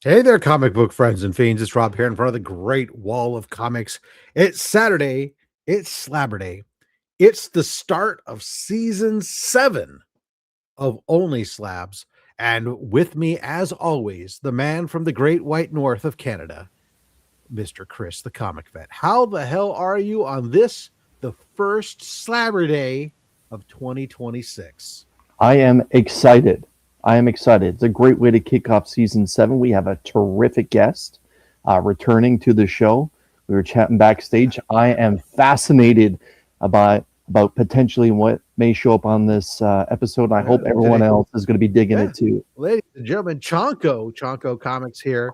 Hey there, comic book friends and fiends. It's Rob here in front of the great wall of comics. It's Saturday. It's Slabber Day. It's the start of season 7 of Only Slabs. And with me, as always, the man from the great white north of Canada, Mr. Chris, the comic vet. How the hell are you on this, the first Slabber Day of 2026? I am excited. I am excited. It's a great way to kick off season 7. We have a terrific guest returning to the show. We were chatting backstage. I am fascinated about potentially what may show up on this episode. I hope everyone else is going to be digging it too. Ladies and gentlemen, Chonko Comics here.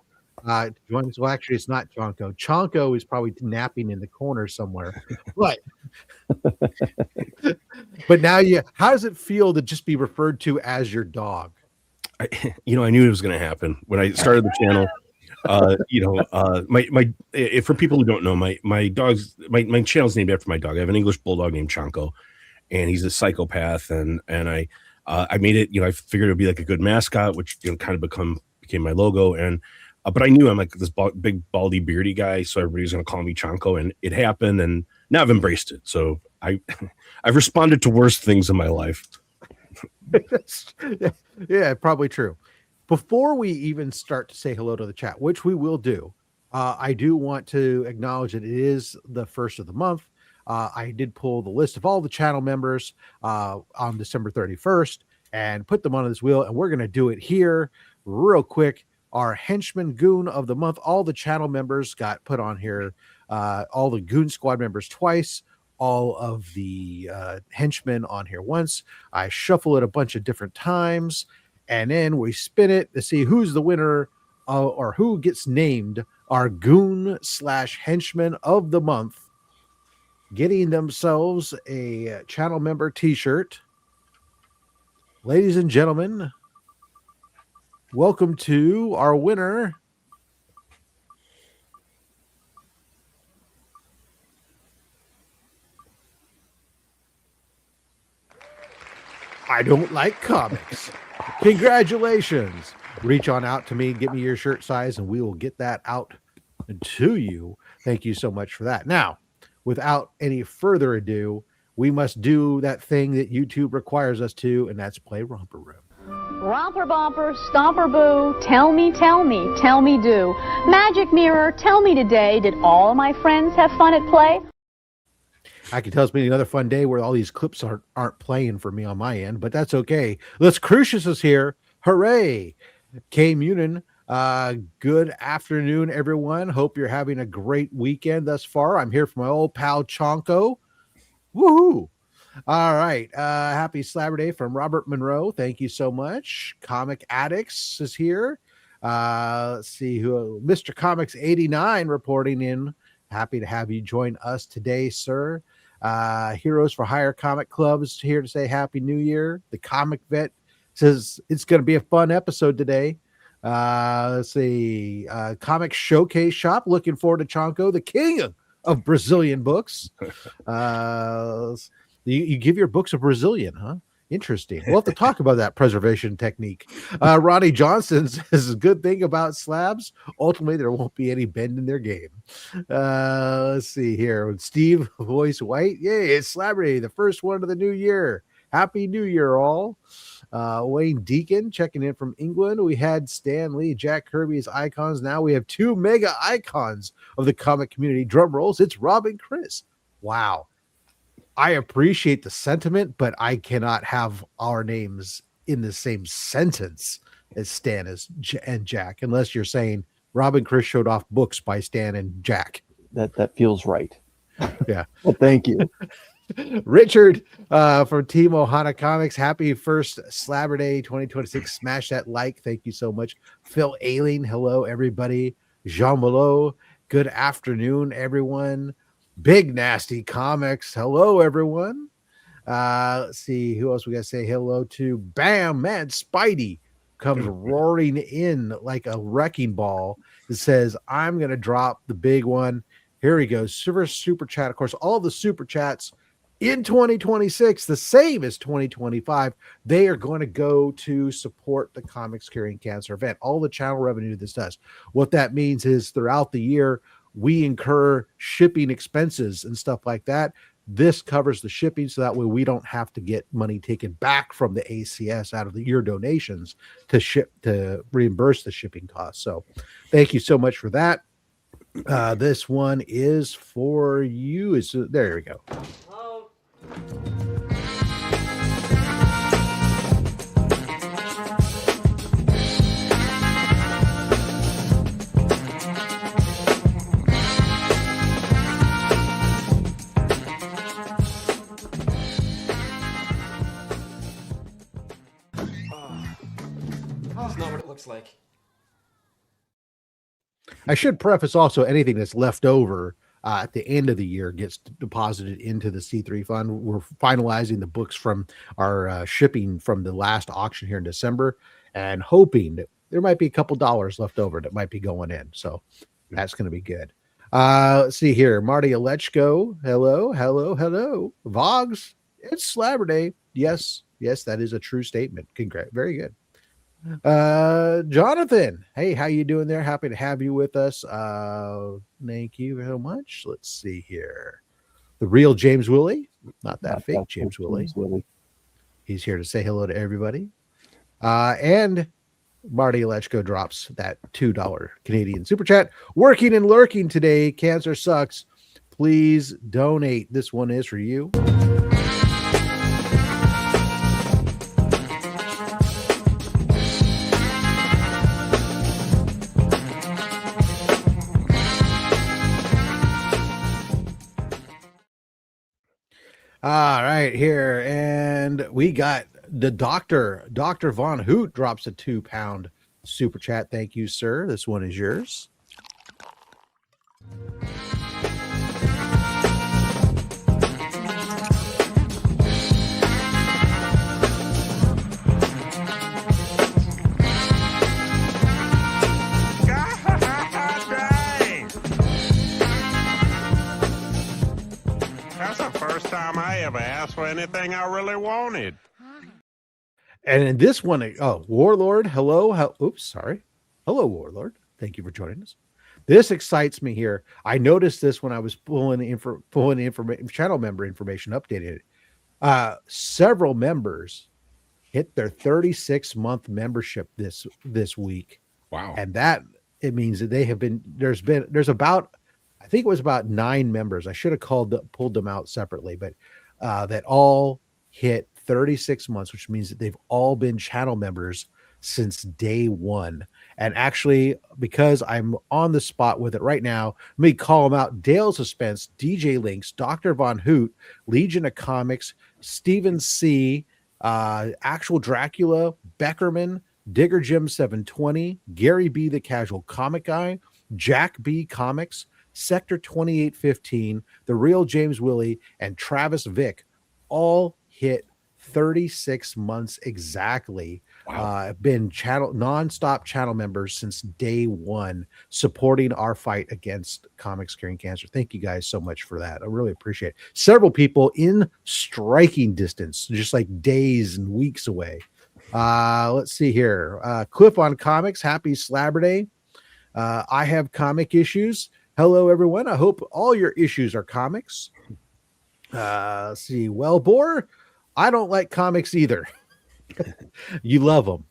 Join us. Well, actually, it's not Chonko. Chonko is probably napping in the corner somewhere. But but now how does it feel to just be referred to as your dog? I knew it was going to happen when I started the channel. For people who don't know, my channel's named after my dog. I have an English bulldog named Chonko, and he's a psychopath. And I made it. I figured it'd be like a good mascot, which kind of became my logo. And but I knew I'm like this big baldy beardy guy, so everybody's going to call me Chonko, and it happened. And now I've embraced it. So I've responded to worse things in my life. Yeah, probably true. Before we even start to say hello to the chat, which we will do, I do want to acknowledge that it is the first of the month. I did pull the list of all the channel members on December 31st and put them on this wheel, and we're going to do it here real quick. Our henchman goon of the month, all the channel members got put on here, all the goon squad members twice, all of the henchmen on here once. I shuffle it a bunch of different times, and then we spin it to see who's the winner or who gets named our goon/henchman of the month, getting themselves a channel member t-shirt. Ladies and gentlemen, welcome to our winner. I don't like comics. Congratulations. Reach on out to me, get me your shirt size, and we will get that out to you. Thank you so much for that. Now, without any further ado, we must do that thing that YouTube requires us to, and that's play Romper Room. Romper bumper, stomper boo, tell me do. Magic mirror, tell me today, did all my friends have fun at play? I can tell it's been another fun day where all these clips aren't playing for me on my end, but that's okay. Let's Crucius is here. Hooray. K Munin, good afternoon, everyone. Hope you're having a great weekend thus far. I'm here for my old pal Chonko. Woohoo. All right. Happy Slabber Day from Robert Monroe. Thank you so much. Comic Addicts is here. Let's see who Mr. Comics 89 reporting in. Happy to have you join us today, sir. Heroes for Hire Comic Club is here to say Happy New Year. The Comic Vet says it's going to be a fun episode today. Let's see. Comic Showcase Shop. Looking forward to Chonko, the king of Brazilian books. You give your books a Brazilian, huh? Interesting. We'll have to talk about that preservation technique. Ronnie Johnson says a good thing about slabs. Ultimately, there won't be any bend in their game. Let's see here. Steve Voice White. Yay, it's Slabber Day, the first one of the new year. Happy New Year, all. Wayne Deacon checking in from England. We had Stan Lee, Jack Kirby's icons. Now we have 2 mega icons of the comic community. Drum rolls. It's Rob and Chris. Wow. I appreciate the sentiment, but I cannot have our names in the same sentence as Stan and Jack, unless you're saying Rob and Chris showed off books by Stan and Jack. That feels right. Yeah. Well, thank you. Richard from Team Ohana Comics. Happy first Slabber Day 2026. Smash that like. Thank you so much. Phil Ailing. Hello, everybody. Jean Malo. Good afternoon, everyone. Big Nasty Comics. Hello, everyone. Let's see who else we got to say hello to. Bam, Mad Spidey comes roaring in like a wrecking ball. It says, I'm going to drop the big one. Here he goes. Super chat. Of course, all the super chats in 2026, the same as 2025, they are going to go to support the Comics Curing Cancer event. All the channel revenue this does. What that means is throughout the year, we incur shipping expenses and stuff like that. This covers the shipping, so that way we don't have to get money taken back from the ACS out of your donations to reimburse the shipping costs. So thank you so much for that. This one is for you. There we go. That's not what it looks like. I should preface also anything that's left over at the end of the year gets deposited into the C3 fund. We're finalizing the books from our shipping from the last auction here in December and hoping that there might be a couple dollars left over that might be going in. So that's going to be good. Let's see here. Marty Alechko. Hello. Vogs. It's Slabber Day. Yes, that is a true statement. Congrats. Very good. Jonathan, hey, how you doing there? Happy to have you with us. Thank you very much. Let's see here. The real James Willie, not that fake James Willie. He's here to say hello to everybody. And Marty Alechko drops that $2 Canadian super chat. Working and lurking today. Cancer sucks. Please donate. This one is for you. All right, here, and we got the Dr. Von Hoot drops a £2 super chat. Thank you, sir. This one is yours. Time I ever asked for anything I really wanted. And in this one, Warlord, hello. Oops, sorry. Hello, Warlord. Thank you for joining us. This excites me here. I noticed this when I was pulling channel member information, updated it. Several members hit their 36-month membership this week. Wow. And that it means that they have been there's about, I think it was about 9 members. I should have pulled them out separately, but that all hit 36 months, which means that they've all been channel members since day one. And actually, because I'm on the spot with it right now, let me call them out. Dale Suspense, DJ Links, Dr. Von Hoot, Legion of Comics, Steven C., Actual Dracula, Beckerman, Digger Jim 720, Gary B. the Casual Comic Guy, Jack B. Comics, Sector 2815, The Real James Willie, and Travis Vick all hit 36 months exactly. Wow. Been nonstop channel members since day one, supporting our fight against comics curing cancer. Thank you guys so much for that. I really appreciate it. Several people in striking distance, just like days and weeks away. Let's see here. Cliff on Comics, happy Slabber Day. I have comic issues. Hello, everyone. I hope all your issues are comics. Let's see. Wellbore, I don't like comics either. You love them.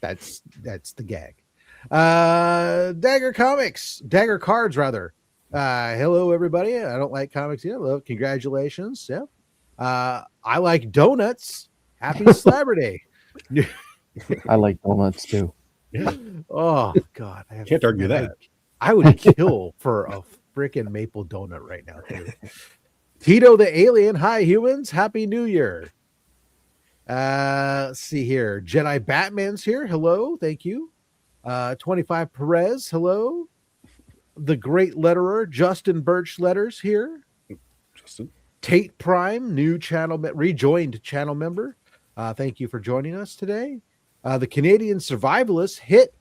That's the gag. Dagger Cards, rather. Hello, everybody. I don't like comics either. Well, congratulations. Yeah. I like donuts. Happy Slabber Day. I like donuts too. Yeah. Oh, God. Can't argue that. I would kill for a freaking maple donut right now, too. Tito the Alien. Hi, humans. Happy New Year. Let's see here. Jedi Batman's here. Hello. Thank you. 25 Perez. Hello. The great letterer, Justin Birch Letters here. Justin. Tate Prime, new rejoined channel member. Thank you for joining us today. The Canadian Survivalist, hit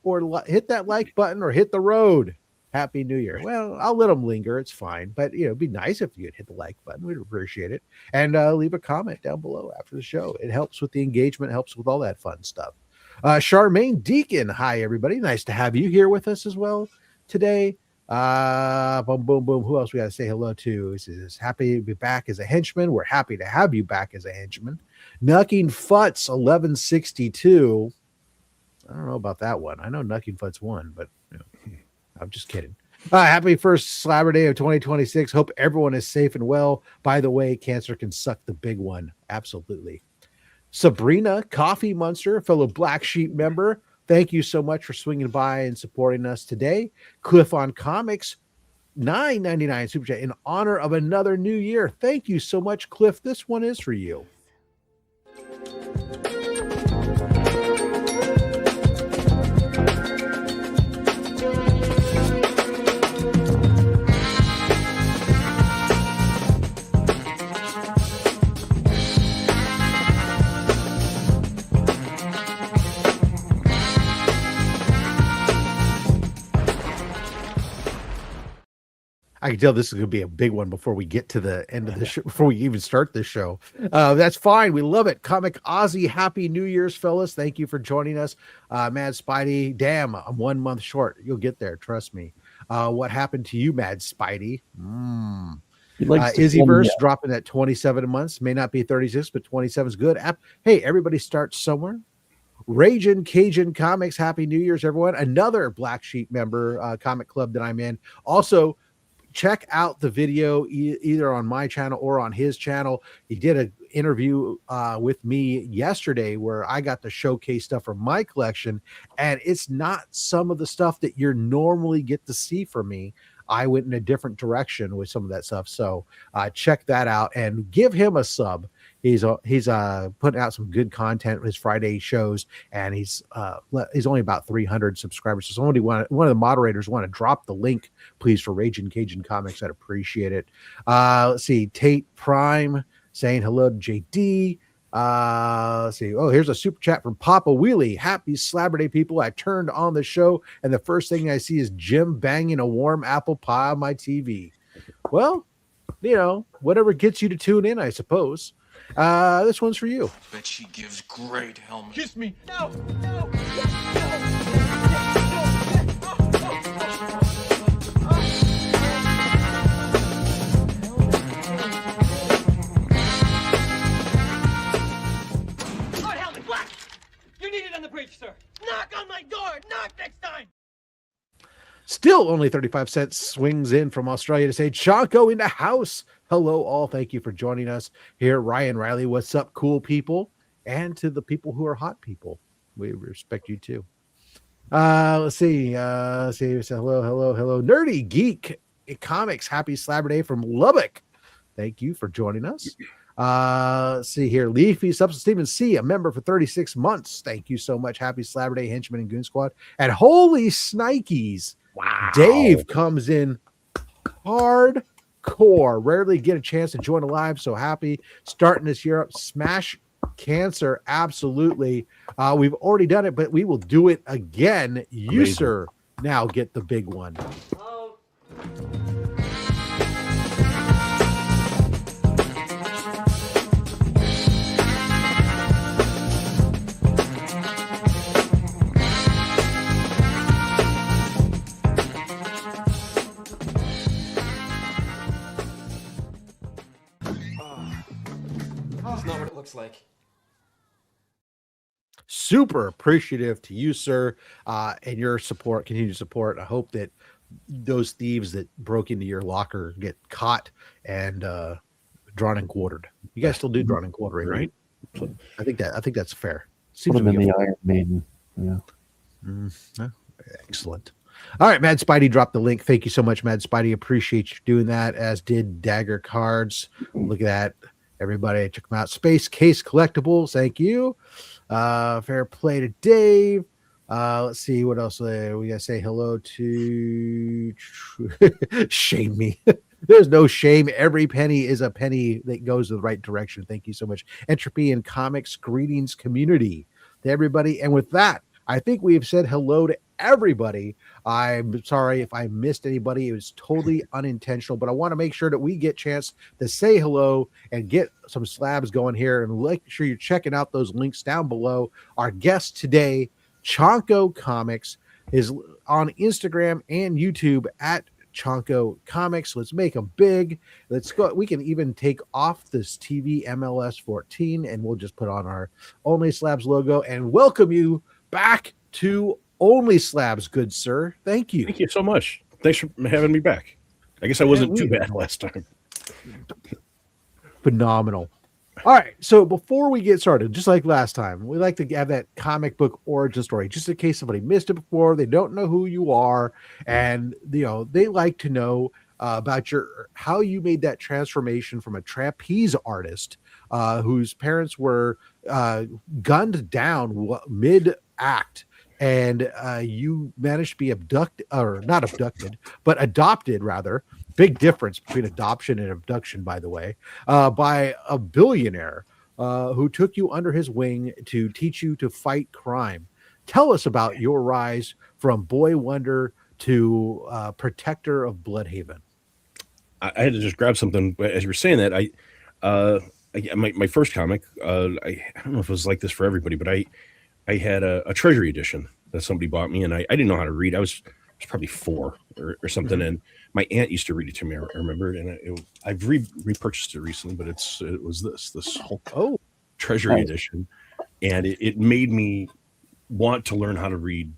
that like button or hit the road. Happy New Year. Well, I'll let them linger. It's fine. But, it'd be nice if you'd hit the like button. We'd appreciate it. And leave a comment down below after the show. It helps with the engagement, helps with all that fun stuff. Charmaine Deacon. Hi, everybody. Nice to have you here with us as well today. Boom, boom, boom. Who else we got to say hello to? This is happy to be back as a henchman. We're happy to have you back as a henchman. Nucking Futz 1162. I don't know about that one. I know Nucking Futz won, but I'm just kidding. Happy first Slabber Day of 2026. Hope everyone is safe and well. By the way, cancer can suck the big one. Absolutely. Sabrina Coffee Monster, fellow Black Sheep member. Thank you so much for swinging by and supporting us today. Cliff on Comics, $9.99 super chat in honor of another new year. Thank you so much, Cliff. This one is for you. I can tell this is going to be a big one before we get to the end of the show, before we even start this show. That's fine. We love it. Comic Ozzy, happy New Year's, fellas. Thank you for joining us. Mad Spidey, damn, I'm 1 month short. You'll get there. Trust me. What happened to you, Mad Spidey? Izzyverse dropping at 27 months. May not be 36, but 27 is good. Hey, everybody starts somewhere. Ragin' Cajun Comics, happy New Year's, everyone. Another Black Sheep member comic club that I'm in. Also, check out the video either on my channel or on his channel. He did an interview with me yesterday where I got to showcase stuff from my collection, and it's not some of the stuff that you normally get to see from me. I went in a different direction with some of that stuff. So check that out and give him a sub. He's putting out some good content with his Friday shows, and he's only about 300 subscribers. So somebody one of the moderators want to drop the link, please, for Ragin' Cajun Comics. I'd appreciate it. Let's see, Tate Prime saying hello to JD. Let's see. Oh, here's a super chat from Papa Wheelie. Happy Slabber Day, people. I turned on the show, and the first thing I see is Jim banging a warm apple pie on my TV. Well, whatever gets you to tune in, I suppose. This one's for you. Bet she gives great helmet. Kiss me. No. Lord help me, Black! You're needed on the bridge, sir. Knock on my door. Knock next time. Still only 35 cents swings in from Australia to say, Chonko in the house. Hello, all. Thank you for joining us here. Ryan Riley, what's up, cool people? And to the people who are hot people, we respect you too. Let's see. Hello. Nerdy Geek Comics. Happy Slabber Day from Lubbock. Thank you for joining us. Let's see here. Leafy Substance Stephen C, a member for 36 months. Thank you so much. Happy Slabber Day, Henchman and Goon Squad. And holy Snikes. Wow. Dave comes in hardcore. Rarely get a chance to join live. So happy starting this year up. Smash Cancer. Absolutely. We've already done it, but we will do it again. You, sir, now get the big one. Oh. It's not what it looks like. Super appreciative to you, sir, and your support, continued support. I hope that those thieves that broke into your locker get caught and drawn and quartered. You guys still do drawn and quartering, right? I think that's fair. Put them in the Iron Maiden. Yeah. Excellent. All right, Mad Spidey dropped the link. Thank you so much, Mad Spidey. Appreciate you doing that, as did Dagger Cards. Look at that. Everybody, check them out. Space Case Collectibles. Thank you. Fair play to Dave. Let's see what else we gotta say hello to. Shame me. There's no shame. Every penny is a penny that goes in the right direction. Thank you so much. Entropy and Comics. Greetings, community, to everybody. And with that, I think we have said hello to everybody. I'm sorry if I missed anybody. It was totally unintentional, but I want to make sure that we get a chance to say hello and get some slabs going here, and make sure you're checking out those links down below. Our guest today, Chonko Comics, is on Instagram and YouTube at Chonko Comics. Let's make them big. Let's go. We can even take off this TV MLS 14 and we'll just put on our OnlySlabs logo and welcome you back to OnlySlabs, good sir. Thank you. Thank you so much. Thanks for having me back. I guess I wasn't too bad last time. Phenomenal. All right, so before we get started, just like last time, we like to have that comic book origin story, just in case somebody missed it before, they don't know who you are, and they like to know about how you made that transformation from a trapeze artist whose parents were gunned down mid-act, and you managed to be adopted rather. Big difference between adoption and abduction, by the way, by a billionaire who took you under his wing to teach you to fight crime. Tell us about your rise from boy wonder to protector of Bloodhaven. I had to just grab something as you were saying that. My first comic, I don't know if it was like this for everybody, but I had a treasury edition that somebody bought me, and I didn't know how to read. I was probably 4 or something, and my aunt used to read it to me. I remember, and I've repurchased it recently, but it was this whole treasury edition, and it made me want to learn how to read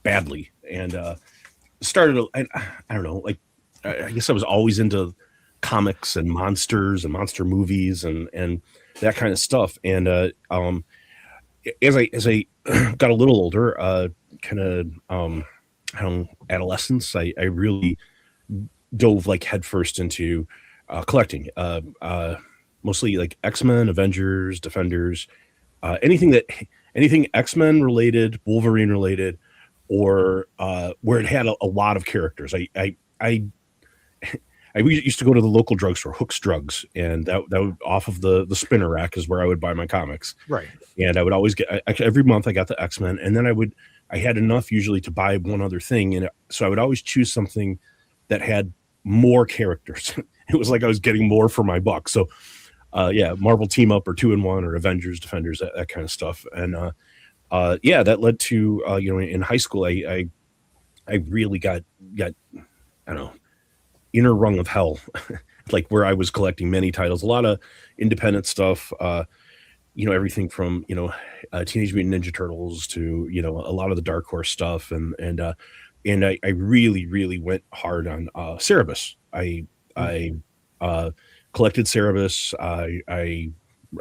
badly, and started. I don't know, like I guess I was always into comics and monsters and monster movies and that kind of stuff, and as I got a little older, kind of adolescence, I really dove like headfirst into collecting, mostly like X-Men, Avengers, Defenders, anything X-Men related, Wolverine related, or where it had a lot of characters. I used to go to the local drugstore, Hook's Drugs, and that would, off of the spinner rack is where I would buy my comics. Right. And I would always get, every month I got the X-Men, and then I had enough usually to buy one other thing. And so I would always choose something that had more characters. It was like I was getting more for my buck. So Marvel Team Up or 2-in-1 or Avengers, Defenders, that kind of stuff. And that led to, in high school, I really got, I don't know, inner rung of hell, like where I was collecting many titles, a lot of independent stuff, everything from, Teenage Mutant Ninja Turtles to, a lot of the Dark Horse stuff. And I really, really went hard on Cerebus. I collected Cerebus. I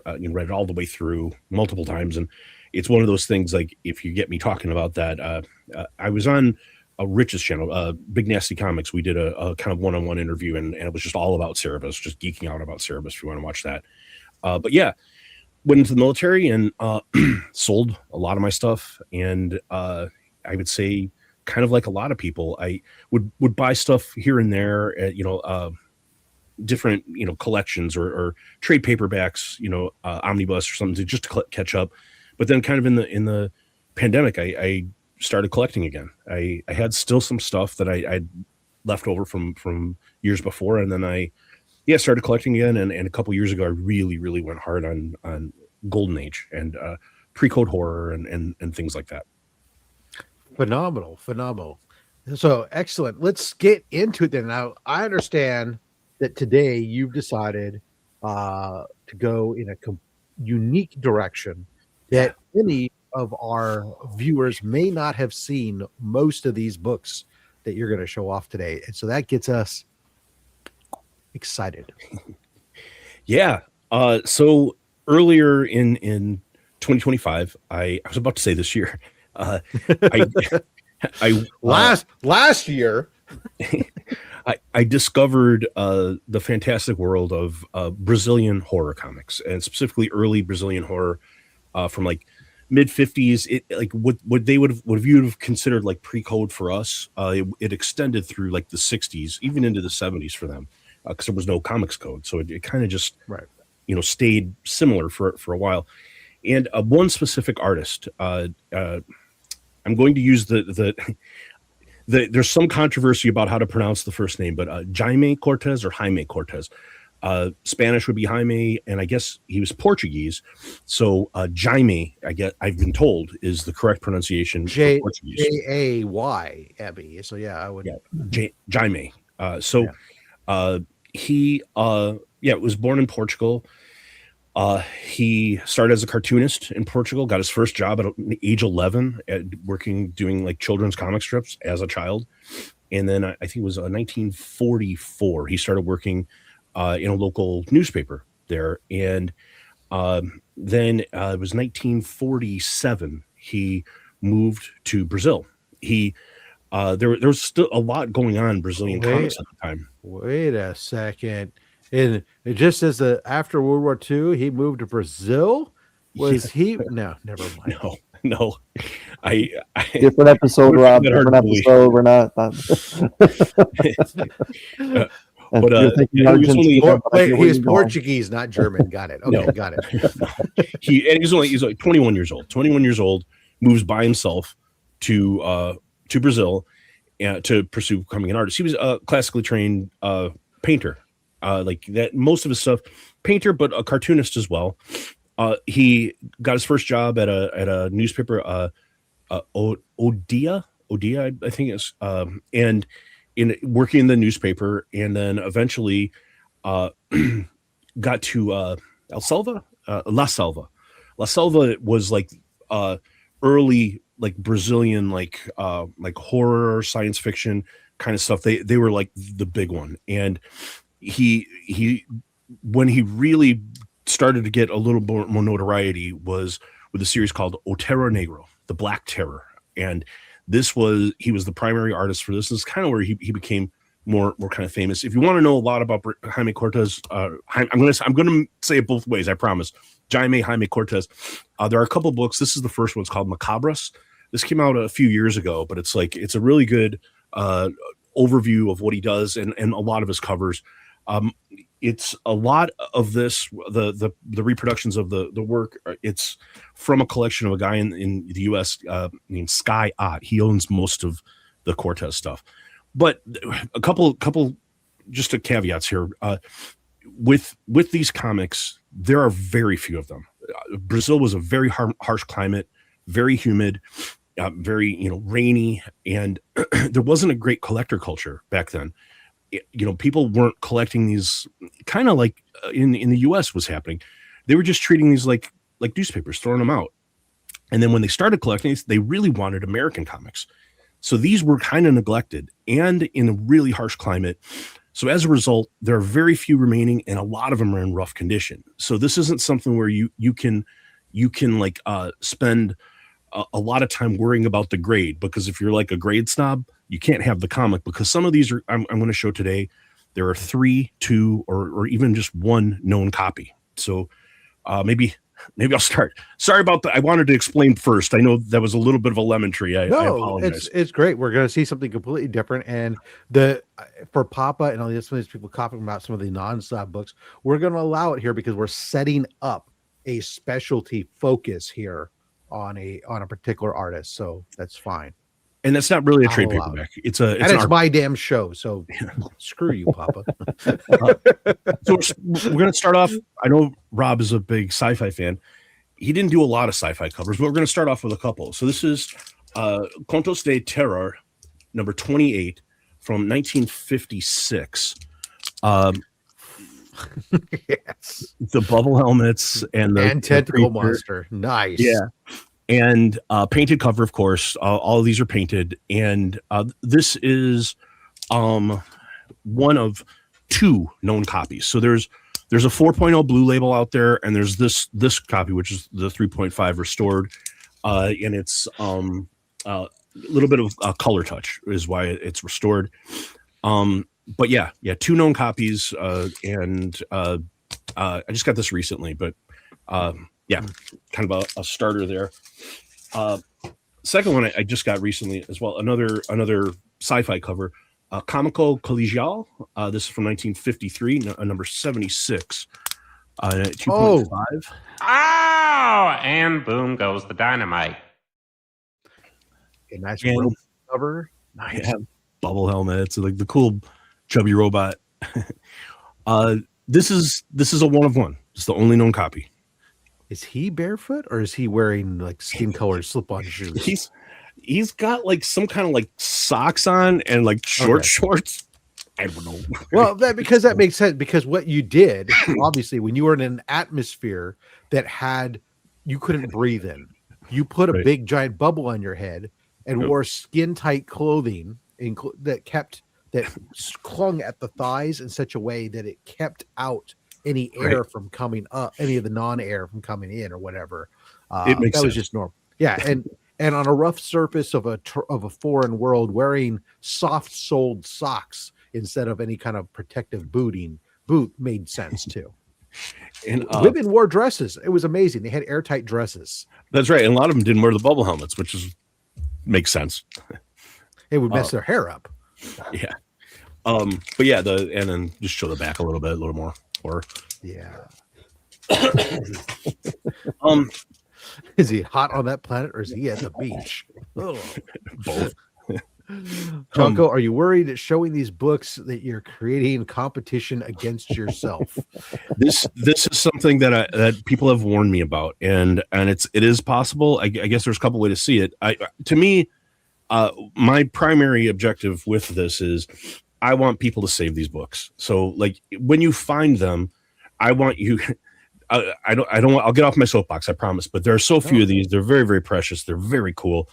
read it all the way through multiple times. And it's one of those things, like, if you get me talking about that, I was on Rich's channel, Big Nasty Comics. We did a kind of one-on-one interview, and it was just all about Cerebus, just geeking out about Cerebus if you want to watch that. But yeah, went into the military and sold a lot of my stuff. And I would say, kind of like a lot of people, I would buy stuff here and there at, different, collections or trade paperbacks, omnibus or something just to catch up. But then kind of in the pandemic, I started collecting again. I had still some stuff that I'd left over from years before. And then I started collecting again. And a couple years ago, I really, really went hard on Golden Age and pre-code horror and things like that. Phenomenal. So excellent. Let's get into it then. Now, I understand that today you've decided to go in a unique direction that many of our viewers may not have seen most of these books that you're going to show off today. And so that gets us excited. Yeah. So earlier in 2025, I was about to say this year, last year, I discovered the fantastic world of Brazilian horror comics, and specifically early Brazilian horror from like mid 50s. It like what they would have considered like pre-code for us. It extended through like the 60s, even into the 70s for them, because there was no comics code. So it kind of just stayed similar for a while. And one specific artist, I'm going to use there's some controversy about how to pronounce the first name, but Jaime Cortez or Jaime Cortez. Spanish would be Jaime, and I guess he was Portuguese. So Jaime, I've been told, is the correct pronunciation for Portuguese. Jay, Abby. So yeah, I would. Yeah, Jaime. He was born in Portugal. He started as a cartoonist in Portugal, got his first job at age 11 doing like children's comic strips as a child. And then I think it was 1944, he started working in a local newspaper there. And then it was 1947, he moved to Brazil. There was still a lot going on in Brazilian comics at the time. Wait a second. And it just says that after World War II, he moved to Brazil. He? No, never mind. No. Different episode, Rob. Different episode. We're not. But he's Portuguese, not German. Got it. Okay, got it. He's like 21 years old. 21 years old, moves by himself to Brazil to pursue becoming an artist. He was a classically trained painter. Like that, most of his stuff, painter, but a cartoonist as well. He got his first job at a newspaper, Odia, I think it's, and in working in the newspaper, and then eventually got to La Selva. La Selva was like early like Brazilian like horror, science fiction kind of stuff. They were like the big one, and he when he really started to get a little more notoriety was with a series called O Terror Negro, the Black Terror. And he was the primary artist for this. This is kind of where he became more kind of famous. If you want to know a lot about Jaime Cortez, I'm going to say it both ways, I promise. Jaime Cortez. There are a couple books. This is the first one. It's called Macabras. This came out a few years ago, but it's a really good overview of what he does and a lot of his covers. It's a lot of this, the reproductions of the work. It's from a collection of a guy in the U.S. Named Sky Ott. He owns most of the Cortez stuff. But a couple just caveats here. With these comics, there are very few of them. Brazil was a very harsh climate, very humid, very rainy, and there wasn't a great collector culture back then. People weren't collecting these kind of like in the US was happening. They were just treating these like newspapers, throwing them out. And then when they started collecting these, they really wanted American comics. So these were kind of neglected and in a really harsh climate. So as a result, there are very few remaining, and a lot of them are in rough condition. So this isn't something where you can like spend a lot of time worrying about the grade, because if you're like a grade snob, you can't have the comic, because some of these are I'm going to show today. There are 3, 2, or even just one known copy. So maybe I'll start. Sorry about that. I wanted to explain first. I know that was a little bit of a lemon tree. I apologize. It's great. We're going to see something completely different. And for Papa and all these people talking about some of the non-slab books, we're going to allow it here because we're setting up a specialty focus here on a particular artist. So that's fine. And that's not really a trade paperback. It's my damn show. So screw you, Papa. So we're going to start off. I know Rob is a big sci-fi fan. He didn't do a lot of sci-fi covers, but we're going to start off with a couple. So this is Contos de Terror, number 28 from 1956. Yes. The bubble helmets and the tentacle monster. Nice. Yeah. And painted cover, of course. All of these are painted, and this is one of 2 known copies. So there's a 4.0 blue label out there, and there's this copy, which is the 3.5 restored, and it's a little bit of color touch is why it's restored. But yeah, 2 known copies, and I just got this recently, but yeah, kind of a starter there. Second one I just got recently as well. Another sci-fi cover, Comico Colegial. This is from 1953, number 76. 2.5. Ow! And boom goes the dynamite. a nice And- rope cover. Nice. Yeah, bubble helmets, like the cool chubby robot. This is a one of one. It's the only known copy. Is he barefoot or is he wearing like skin colored slip on shoes? He's got like some kind of like socks on and like short Okay. shorts. I don't know. Well, that makes sense, because what you did, obviously, when you were in an atmosphere that you couldn't breathe in, you put a Right. big giant bubble on your head and Yep. wore skin tight clothing that clung at the thighs in such a way that it kept out any air Right. from coming up, any of the non-air from coming in or whatever. It makes that was sense. just normal. Yeah, and on a rough surface of a foreign world, wearing soft-soled socks instead of any kind of protective boot made sense too. And Women wore dresses. It was amazing. They had airtight dresses. that's right. And a lot of them didn't wear the bubble helmets, which makes sense. It would mess their hair up. Yeah. But yeah, and then just show the back a little more. Or Yeah. Is he hot on that planet or is he at the beach? Ugh. both. Chonko, are you worried that showing these books that you're creating competition against yourself? This is something that people have warned me about, and it is possible. I guess there's a couple ways to see it. To me, my primary objective with this is I want people to save these books. So like when you find them, I want you. I don't. I'll get off my soapbox, I promise. But there are so few of these. They're very, very precious. They're very cool.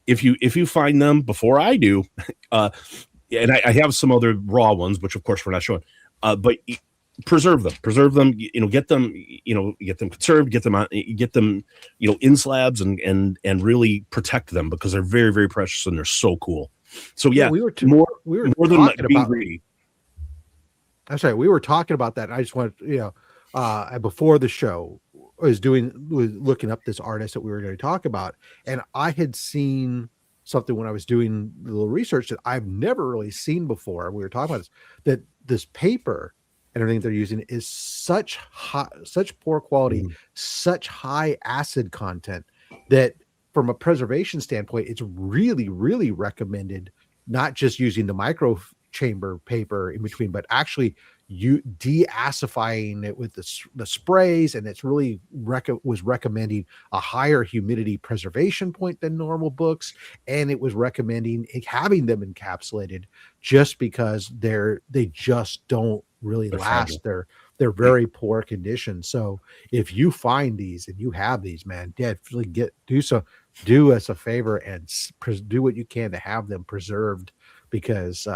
If you find them before I do, and I have some other raw ones, which of course we're not showing, but preserve them, get them conserved, get them, in slabs and really protect them, because they're very, very precious and they're so cool. So yeah, we were more than talking being about greedy. I'm sorry, we were talking about that. I just wanted, before the show was looking up this artist that we were going to talk about, and I had seen something when I was doing a little research that I've never really seen before. We were talking about this, that this paper and everything they're using is such poor quality, such high acid content that from a preservation standpoint, it's really, really recommended not just using the micro chamber paper in between, but actually you deacidifying it with the sprays, and it's really was recommending a higher humidity preservation point than normal books, and it was recommending having them encapsulated just because they just don't really last. They're very poor condition. So if you find these and you have these, man, definitely do us a favor and do what you can to have them preserved, because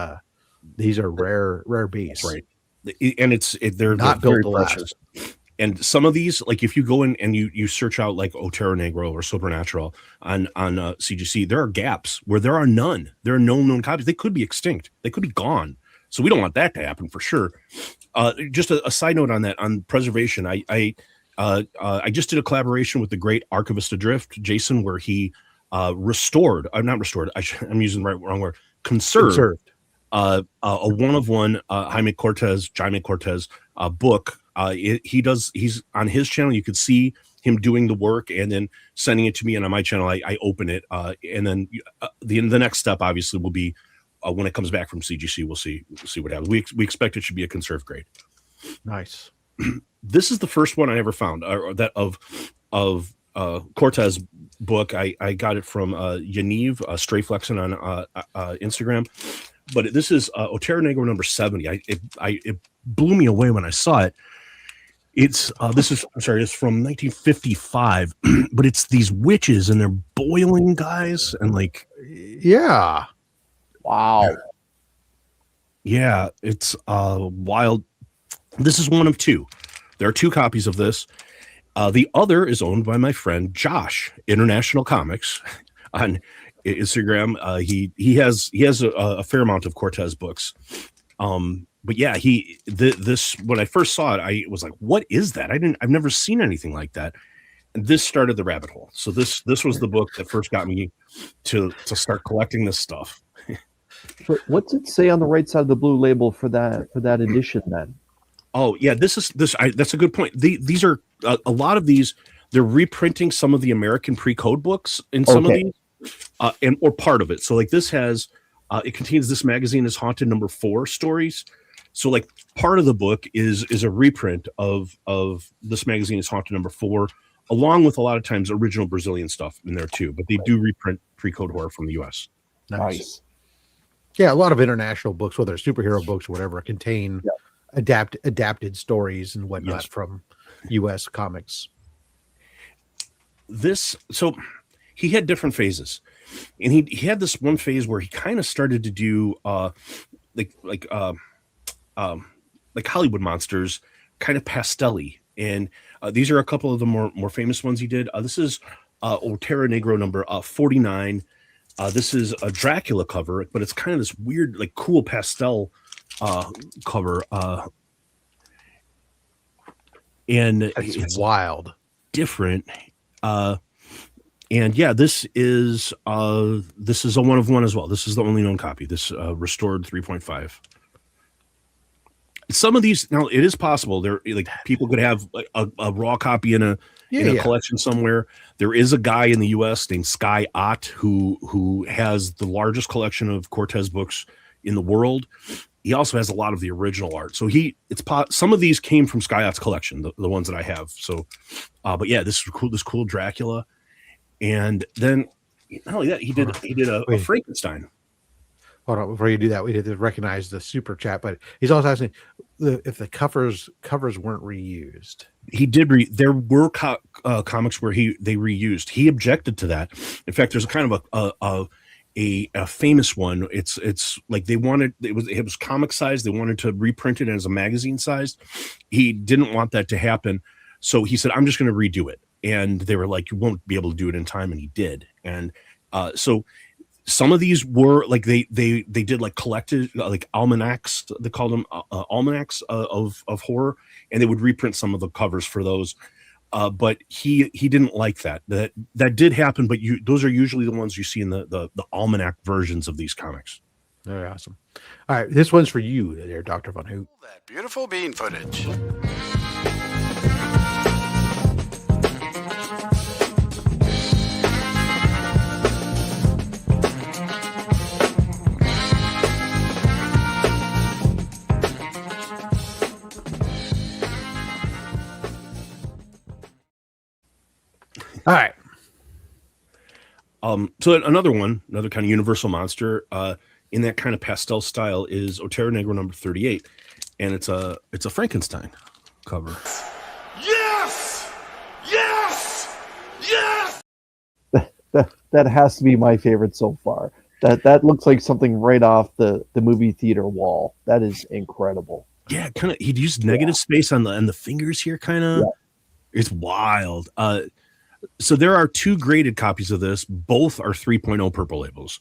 these are rare beasts. Right. And they're Not very built to last. precious. And some of these, like if you go in and you search out like Negro or Sobrenatural on CGC, there are gaps where there are none. There are no known copies. They could be extinct. They could be gone. So we don't want that to happen for sure. Just a side note on that, on preservation. I just did a collaboration with the great archivist Adrift, Jason, where he conserved a one of one Jaime Cortez book. He's on his channel. You could see him doing the work and then sending it to me, and on my channel I open it, and then the next step obviously will be when it comes back from CGC. We'll see what happens. We expect it should be a conserved grade. Nice. This is the first one I ever found that of Cortez book. I got it from Yaniv Stray Flexing on Instagram. But this is Otero Negro number 70. It blew me away when I saw it. It's it's from 1955, but it's these witches and they're boiling guys and like, yeah, Wow. yeah, it's wild. This is one of two. There are two copies of this. The other is owned by my friend Josh, International Comics, on Instagram. He has a fair amount of Cortez books. But yeah, this when I first saw it, I was like, what is that? I've never seen anything like that. And this started the rabbit hole. So this was the book that first got me to start collecting this stuff. But what's it say on the right side of the blue label for that edition then? Oh yeah, that's a good point. These are a lot of these. They're reprinting some of the American pre-code books in some of these. and or part of it. So like this has, it contains This Magazine is Haunted #4 stories. So like part of the book is a reprint of This Magazine is Haunted #4, along with a lot of times original Brazilian stuff in there too. But they do reprint pre-code horror from the U.S. Nice. Yeah, a lot of international books, whether it's superhero books or whatever, contain adapted stories and whatnot from U.S. comics. So he had different phases, and he had this one phase where he kind of started to do like Hollywood monsters, kind of pastel-y. And these are a couple of the more famous ones he did. This is Otero Negro number 49. This is a Dracula cover, but it's kind of this weird, like cool pastel cover. And it's wild, different. And yeah, this is a 1 of 1 as well. This is the only known copy. This restored 3.5. Some of these now, it is possible there, like people could have a raw copy in a collection somewhere. There is a guy in the U.S. named Sky Ott who has the largest collection of Cortez books in the world. He also has a lot of the original art. So some of these came from Sky Ott's collection, the ones that I have. So, but yeah, this cool Dracula, and then not only that, he did a Frankenstein. Hold on, before you do that, we had to recognize the super chat, but he's also asking if the covers weren't reused. He did. There were comics where they reused. He objected to that. In fact, there's a kind of a famous one. It's like they wanted it was comic size. They wanted to reprint it as a magazine size. He didn't want that to happen, so he said, "I'm just going to redo it." And they were like, "You won't be able to do it in time," and he did. And so. Some of these were like they did like collected like almanacs. They called them almanacs of horror, and they would reprint some of the covers for those. But he didn't like that. That did happen, but those are usually the ones you see in the almanac versions of these comics. Very awesome. All right, this one's for you, there, Dr. Von Hoot. That beautiful bean footage. All right. So another kind of universal monster in that kind of pastel style is Otero Negro number 38, and it's a Frankenstein cover. Yes! Yes! Yes! That has to be my favorite so far. That looks like something right off the movie theater wall. That is incredible. Yeah, kind of. He'd used negative space on the fingers here, kind of. Yeah. It's wild. So there are 2 graded copies of this. Both are 3.0 purple labels.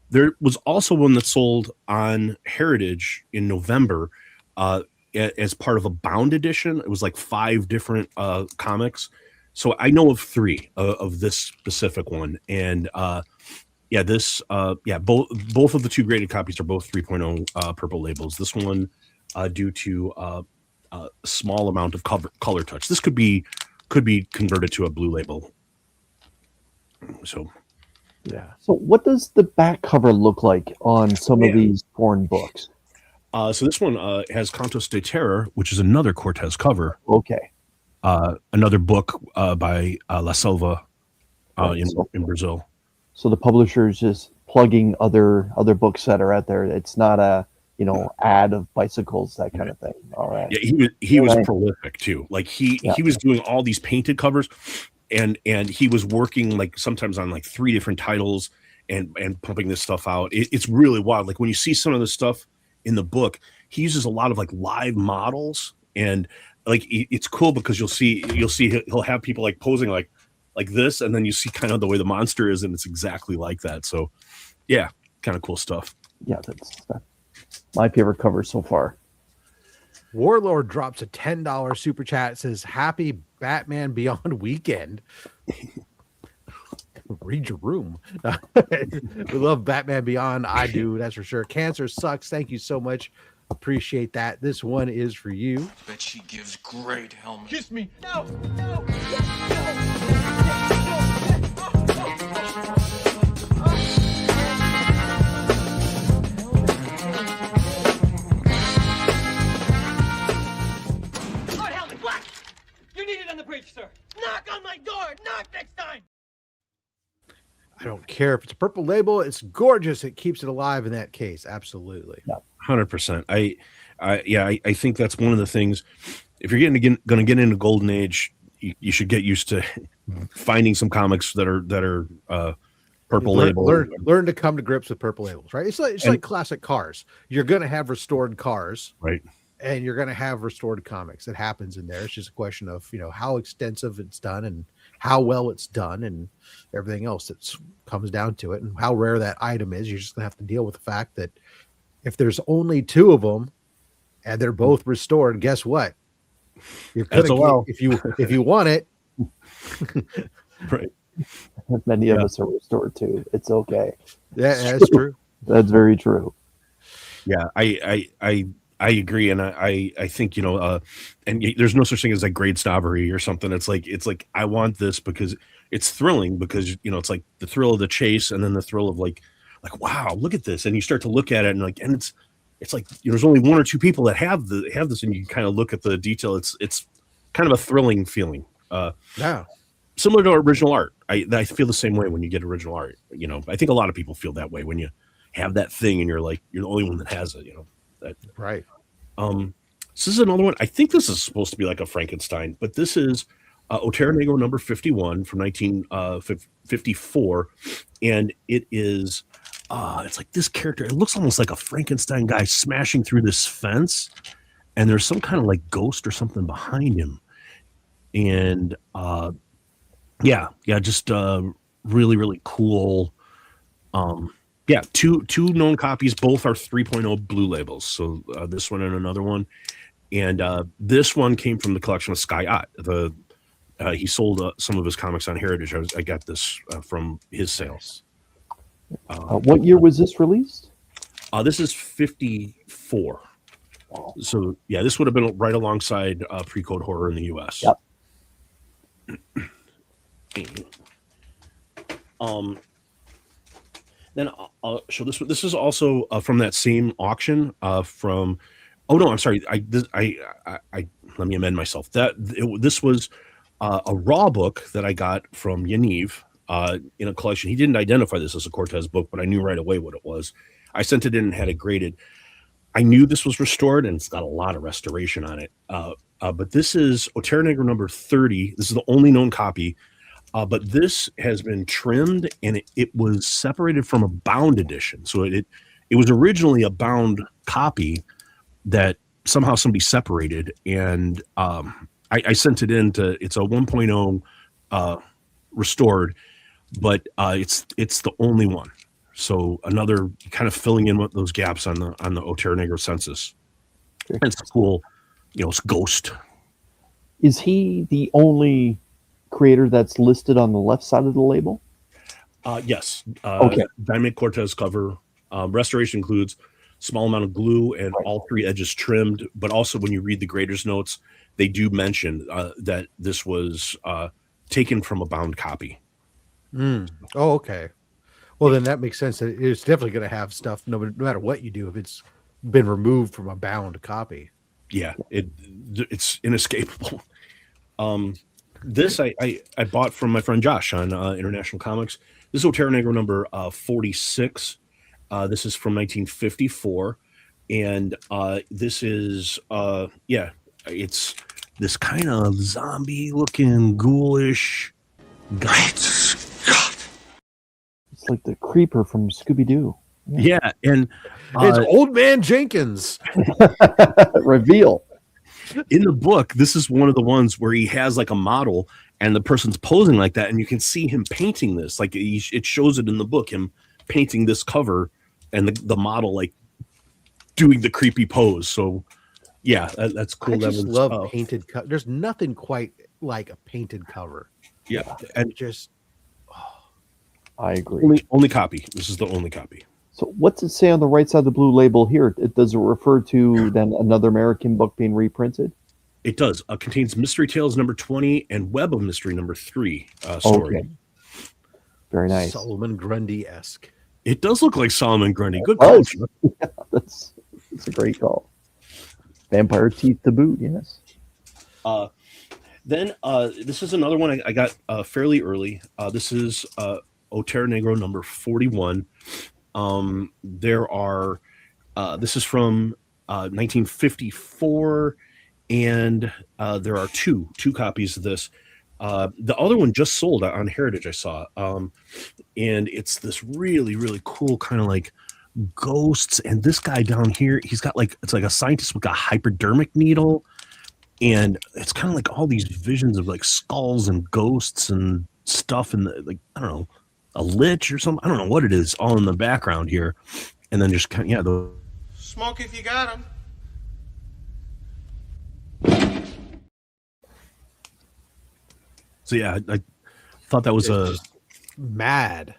There was also one that sold on Heritage in November as part of a bound edition. It was like 5 different comics. So I know of 3 of this specific one. And both of the 2 graded copies are both 3.0 purple labels. This one due to a small amount of color touch. This could be converted to a blue label. So what does the back cover look like on some of these foreign books? So this one has Contos de Terror, which is another Cortez cover. Okay. Another book by La Selva in Brazil. So the publisher is just plugging other books that are out there. It's not a ad of bicycles, that kind of thing. All right. Yeah, he was prolific too. Like he was doing all these painted covers, and he was working like sometimes on like 3 different titles and pumping this stuff out. It's really wild. Like when you see some of the stuff in the book, he uses a lot of like live models, and like it's cool because you'll see he'll have people like posing like this, and then you see kind of the way the monster is, and it's exactly like that. So yeah, kind of cool stuff. Yeah, that's my favorite cover so far. Warlord drops a $10 super chat. It says, "Happy Batman Beyond weekend." Read your room. We love Batman Beyond. I do, that's for sure. Cancer sucks. Thank you so much. Appreciate that. This one is for you. Bet she gives great helmet. Kiss me. No. back next time. I don't care if it's a purple label. It's gorgeous. It keeps it alive in that case. Absolutely. 100%. I think that's one of the things. If you're going to get into Golden Age, you should get used to finding some comics that are purple label. Learn to come to grips with purple labels, right? It's like classic cars. You're going to have restored cars, right? And you're going to have restored comics. It happens in there. It's just a question of how extensive it's done and how well it's done and everything else that comes down to it and how rare that item is. You're just going to have to deal with the fact that if there's only 2 of them and they're both restored, guess what? You're gonna get, if you want it, right? Many of us are restored too. It's okay. Yeah, that's true. That's very true. Yeah, I agree, and I think and there's no such thing as like grade snobbery or something. It's like I want this because it's thrilling because it's like the thrill of the chase and then the thrill of like wow, look at this, and you start to look at it and it's like there's only 1 or 2 people that have this, and you kind of look at the detail. It's kind of a thrilling feeling. Yeah, similar to original art. I feel the same way when you get original art. I think a lot of people feel that way when you have that thing and you're the only one that has it. That right. So this is another one. I think this is supposed to be like a Frankenstein, but this is Otero Negro number 51 from 1954, and it is. It's like this character. It looks almost like a Frankenstein guy smashing through this fence, and there's some kind of like ghost or something behind him. And just really, really cool. Two known copies. Both are 3.0 blue labels. So this one and another one, and this one came from the collection of Sky Ott. He sold some of his comics on Heritage. I got this from his sales. What year was this released? This is 54. Wow. So yeah, this would have been right alongside Pre-Code Horror in the U.S. Yep. Then I'll show this one. This is also from that same auction. Oh no, I'm sorry. I let me amend myself. This was a raw book that I got from Yaniv. In a collection. He didn't identify this as a Cortez book, but I knew right away what it was. I sent it in and had it graded. I knew this was restored, and it's got a lot of restoration on it. But this is Otero Negro number 30. This is the only known copy, but this has been trimmed, and it was separated from a bound edition. So it was originally a bound copy that somehow somebody separated, and I sent it in to. It's a 1.0 restored. But it's the only one. So another kind of filling in what those gaps on the Otero Negro census. It's cool, it's Ghost. Is he the only creator that's listed on the left side of the label? Yes. Okay. Jaime Cortez cover. Restoration includes small amount of glue and all 3 edges trimmed. But also when you read the grader's notes, they do mention that this was taken from a bound copy. Oh, okay. Well, then that makes sense. It's definitely going to have stuff no matter what you do if it's been removed from a bound copy. Yeah, it's inescapable. This I bought from my friend Josh on International Comics. This is Otero Negro number 46. This is from 1954, and this is it's this kind of zombie-looking, ghoulish guy. It's like the creeper from Scooby-Doo. Yeah, and it's Old Man Jenkins. Reveal. In the book, this is one of the ones where he has like a model and the person's posing like that, and you can see him painting this. Like it shows it in the book, him painting this cover and the model like doing the creepy pose. So yeah, that's cool. I just love painted cover. There's nothing quite like a painted cover. Yeah, and just I agree. Only copy. This is the only copy. So what's it say on the right side of the blue label here? Does it refer to then another American book being reprinted? It does. Contains Mystery Tales number 20 and Web of Mystery number 3 story. Okay. Very nice. Solomon Grundy-esque. It does look like Solomon Grundy. Good call. call. Yeah, that's a great call. Vampire teeth to boot, yes. Then this is another one I got fairly early. This is Otero Negro number 41. There are this is from 1954, and there are two copies of this. The other one just sold on Heritage, I saw, and it's this really, really cool kind of like ghosts. And this guy down here, he's got like, it's like a scientist with a hypodermic needle, and it's kind of like all these visions of like skulls and ghosts and stuff, and like, I don't know, a lich or something. I don't know what it is, all in the background here. And then just kind of, yeah, the Smoke if you got 'em. so yeah, I thought that was mad.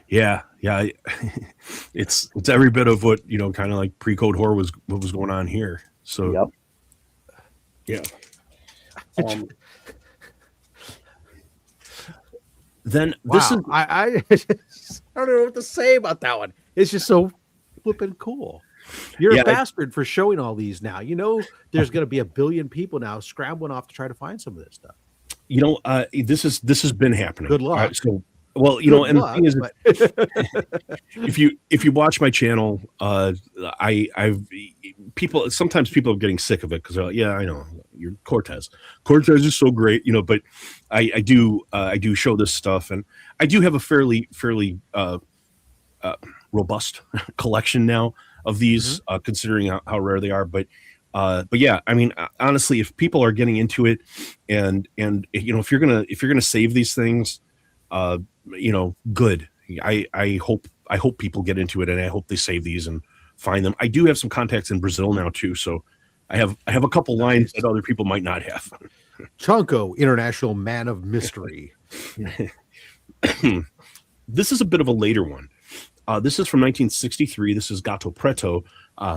Yeah. It's every bit of what, you know, kind of like pre-code horror was what was going on here. So yeah. Then this is I don't know what to say about that one. It's just so flipping cool. You're a bastard for showing all these now. You know, there's going to be a billion people now scrambling off to try to find some of this stuff. You know, this has been happening. Good luck. So, well, you know, and the thing is, if you watch my channel, sometimes people are getting sick of it because they're like, yeah, I know you're Cortez. Cortez is so great, you know. But I do show this stuff, and I do have a fairly robust collection now of these, considering how rare they are. But yeah, I mean, honestly, if people are getting into it, and you know, if you're gonna save these things, you know, good. I hope people get into it, and I hope they save these and find them. I do have some contacts in Brazil now too, so I have a couple lines that other people might not have. Chonko, International Man of Mystery. This is a bit of a later one. This is from 1963. This is Gato Preto,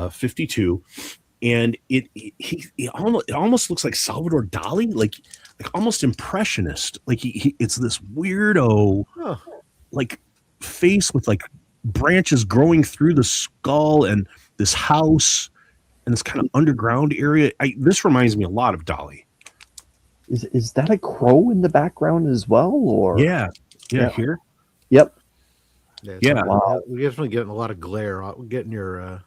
52. And it almost looks like Salvador Dali, like almost impressionist. Like it's this weirdo, like face with like branches growing through the skull, and this house and this kind of underground area. This reminds me a lot of Dali. Is that a crow in the background as well, or yeah here? Yep. Yeah. Wow. We're definitely getting a lot of glare. We're getting your a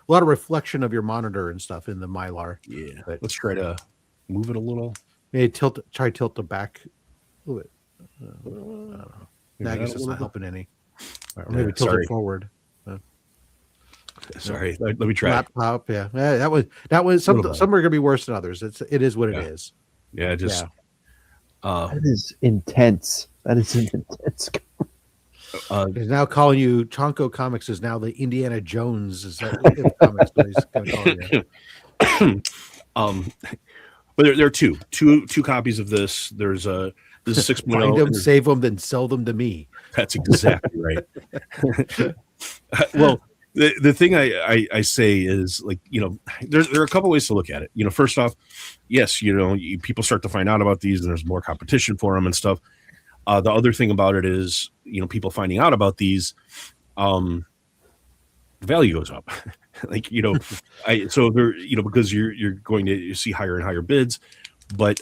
lot of reflection of your monitor and stuff in the Mylar. Yeah. But let's try to move it a little. Maybe try tilt the back a little bit. I don't know. I guess it's not helping any. Or maybe tilt it forward. Sorry. Let me try. Laptop. Yeah. That was some are going to be worse than others. It is what it is. Yeah. Just. That is intense. That is an intense. He's now calling you Chonko Comics is now the Indiana Jones. Is that comics he's going to call you? But there are two copies of this. There's this is 6.0. Find them, save them, then sell them to me. That's exactly right. Well, the thing I say is, like, you know, there are a couple ways to look at it. You know, first off, yes, you know, people start to find out about these, and there's more competition for them and stuff. The other thing about it is, you know, people finding out about these, the value goes up. Like, you know, so there, you know, because you're going to see higher and higher bids, but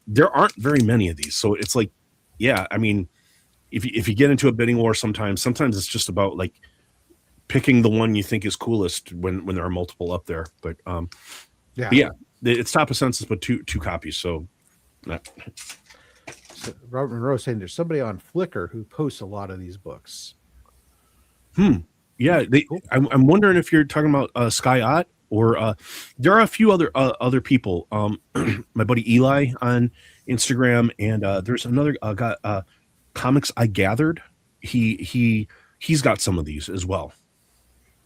there aren't very many of these. So it's like, yeah, I mean, if you get into a bidding war, sometimes it's just about like picking the one you think is coolest when there are multiple up there. But yeah, it's top of census, but two copies. So. Robert Monroe saying there's somebody on Flickr who posts a lot of these books. Yeah, I'm wondering if you're talking about Sky Ott, or there are a few other people. My buddy Eli on Instagram, and there's another guy, Comics I Gathered. He's got some of these as well.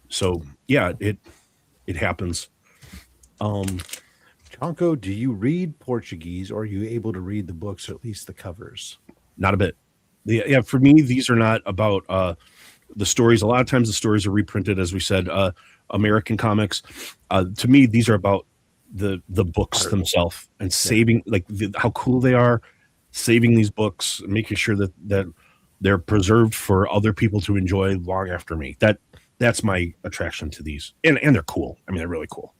So yeah, it happens. Chonko, do you read Portuguese, or are you able to read the books, or at least the covers? Not a bit. Yeah, for me, these are not about the stories. A lot of times the stories are reprinted, as we said, American comics. To me, these are about the books themselves, and saving, like, how cool they are, saving these books, making sure that they're preserved for other people to enjoy long after me. That's my attraction to these. And they're cool. I mean, they're really cool.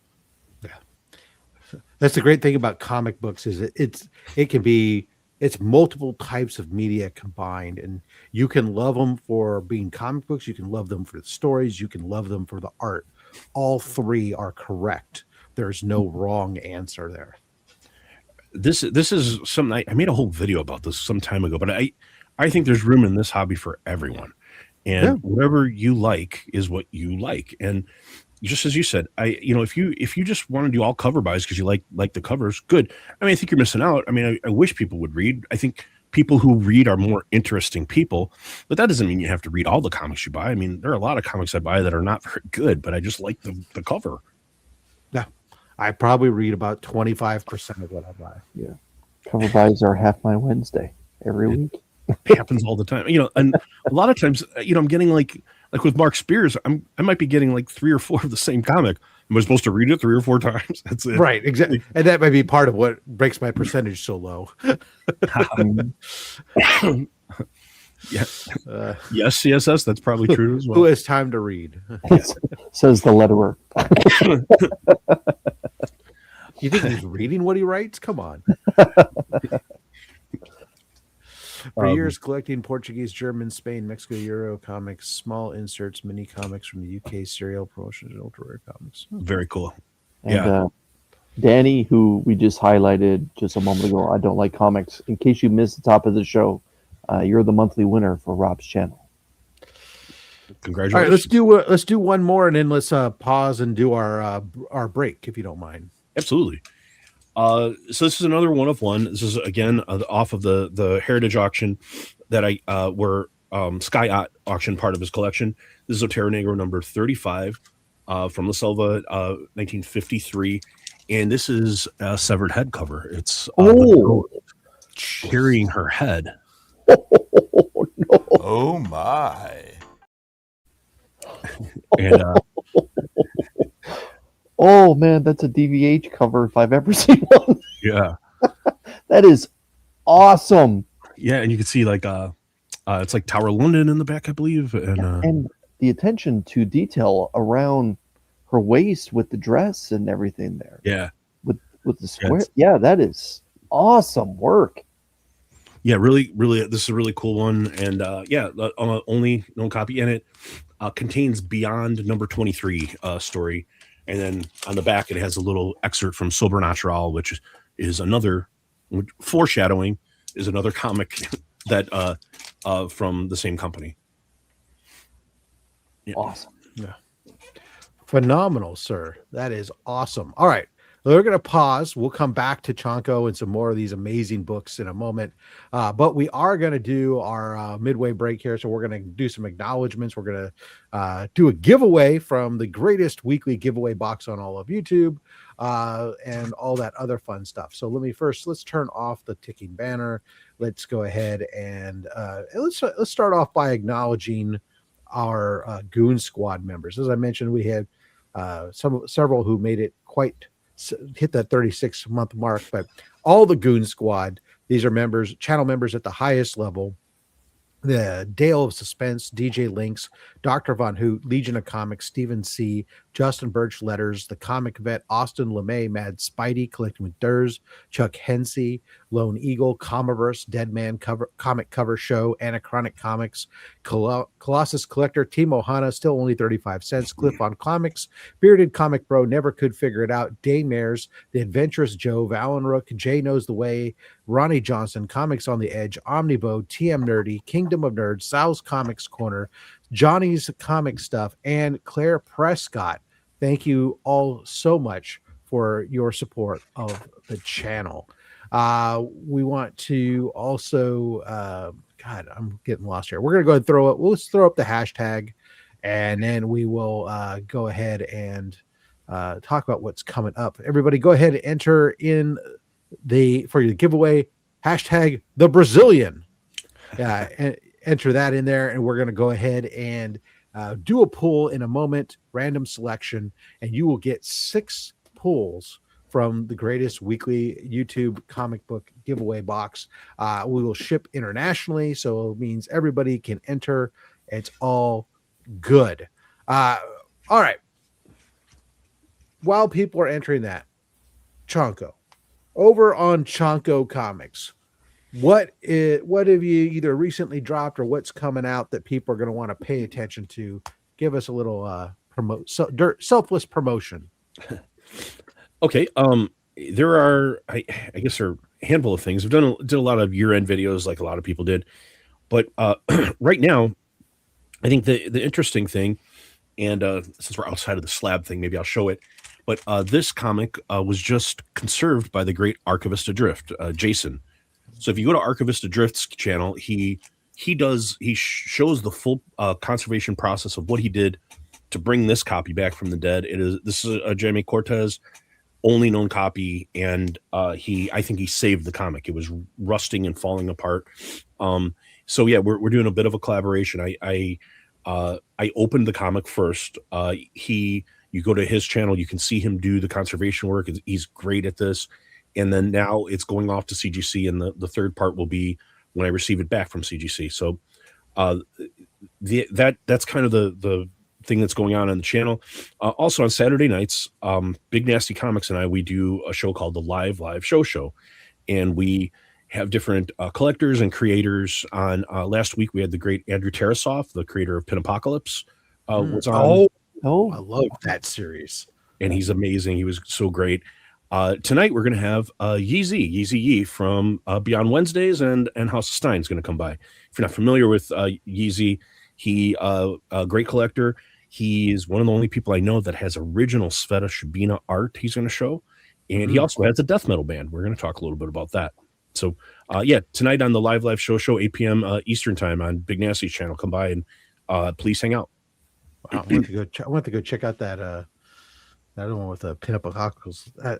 That's the great thing about comic books is it's multiple types of media combined, and you can love them for being comic books. You can love them for the stories. You can love them for the art. All three are correct. There's no wrong answer there. This is something I made a whole video about this some time ago, but I think there's room in this hobby for everyone, and whatever you like is what you like. And just as you said, if you just want to do all cover buys because you like the covers, good. I mean, I think you're missing out. I mean, I wish people would read. I think people who read are more interesting people, but that doesn't mean you have to read all the comics you buy. I mean, there are a lot of comics I buy that are not very good, but I just like the cover. Yeah, I probably read about 25% of what I buy. Yeah, cover buys are half my Wednesday every week. It happens all the time, and a lot of times, I'm getting like with Mark Spears, I might be getting like 3 or 4 of the same comic. Am I supposed to read it 3 or 4 times? That's it. Right, exactly. And that might be part of what breaks my percentage so low. Yes, CSS. That's probably true as well. Who has time to read? Says the letterer. You think he's reading what he writes? Come on. For years, collecting Portuguese, German, Spain, Mexico, Euro comics, small inserts, mini comics from the UK, serial promotions, and ultra rare comics. Very cool. And, Danny, who we just highlighted just a moment ago, I don't like comics. In case you missed the top of the show, you're the monthly winner for Rob's channel. Congratulations! All right, let's do one more, and then let's pause and do our break, if you don't mind. Absolutely. So this is another one of one. This is again off of the Heritage auction that were Sky auction part of his collection. This is Otero Negro number 35 from La Selva, 1953, and this is a severed head cover. It's carrying her head. Oh no! Oh my! And oh man, that's a DVH cover if I've ever seen one. Yeah, that is awesome. Yeah, and you can see like it's like Tower London in the back, I believe, and the attention to detail around her waist with the dress and everything there. Yeah, with the square. Yeah, that is awesome work. Yeah, really, this is a really cool one, and only known copy, and it contains Beyond number 23 story. And then on the back, it has a little excerpt from Sobrenatural, which is another foreshadowing, is another comic that from the same company. Yeah. Awesome. Yeah. Phenomenal, sir. That is awesome. All right. We're going to pause. We'll come back to Chonko and some more of these amazing books in a moment. But we are going to do our midway break here. So we're going to do some acknowledgments. We're going to do a giveaway from the greatest weekly giveaway box on all of YouTube and all that other fun stuff. So let's turn off the ticking banner. Let's go ahead and let's start off by acknowledging our Goon Squad members. As I mentioned, we had several who made it hit that 36-month mark, but all the Goon Squad, these are channel members at the highest level. The Dale of Suspense, DJ Lynx, Dr. Von Hoot, Legion of Comics, Stephen C., Justin Birch Letters, The Comic Vet, Austin LeMay, Mad Spidey, Collecting with Durs, Chuck Hensey, Lone Eagle, Comiverse, Dead Man Comic Cover Show, Anachronic Comics, Colossus Collector, Team Ohana, still only 35 cents, Cliff on Comics, Bearded Comic Bro, Never Could Figure It Out, Daymares, The Adventurous Joe, Valenrook, Jay Knows the Way, Ronnie Johnson, Comics on the Edge, Omnibo, TM Nerdy, Kingdom of Nerds, Sal's Comics Corner, Johnny's Comic Stuff, and Claire Prescott. Thank you all so much for your support of the channel. We want to also, God, I'm getting lost here. We're going to go ahead and let's throw up the hashtag, and then we will go ahead and talk about what's coming up. Everybody go ahead and enter in for your giveaway, hashtag the Brazilian. And enter that in there, and we're going to go ahead and do a poll in a moment, random selection, and you will get 6 pulls from the greatest weekly YouTube comic book giveaway box. We will ship internationally, so it means everybody can enter. It's all good. All right. While people are entering that, Chonko, over on Chonko Comics, what have you either recently dropped or what's coming out that people are going to want to pay attention to? Give us a little selfless promotion. Okay. There are, I guess, there are a handful of things. I've did a lot of year-end videos, like a lot of people did, but right now, I think the interesting thing, and since we're outside of the slab thing, maybe I'll show it. But this comic was just conserved by the great Archivist Adrift, Jason. So if you go to Archivist Adrift's channel, he shows the full conservation process of what he did to bring this copy back from the dead. This is a Jaime Cortez only known copy, and I think he saved the comic. It was rusting and falling apart. So yeah, we're doing a bit of a collaboration. I opened the comic first. You go to his channel, you can see him do the conservation work. He's great at this. And then now it's going off to CGC, and the third part will be when I receive it back from CGC. So that's kind of the thing that's going on the channel. Also on Saturday nights, Big Nasty Comics and we do a show called the Live Show, and we have different collectors and creators on. Last week we had the great Andrew Tarasoff, the creator of Pin Apocalypse, was on. Oh, I love that series, and he's amazing. He was so great. Tonight we're going to have Yeezy from Beyond Wednesdays and House of Stein is going to come by. If you're not familiar with Yeezy, he a great collector. He is one of the only people I know that has original Sveta Shabina art he's going to show, and he also has a death metal band. We're going to talk a little bit about that. So yeah, tonight on the Live show 8 p.m. Eastern time on Big Nasty's channel. Come by and please hang out. Wow, I want to go check out that other one with the pinup apocalypse. I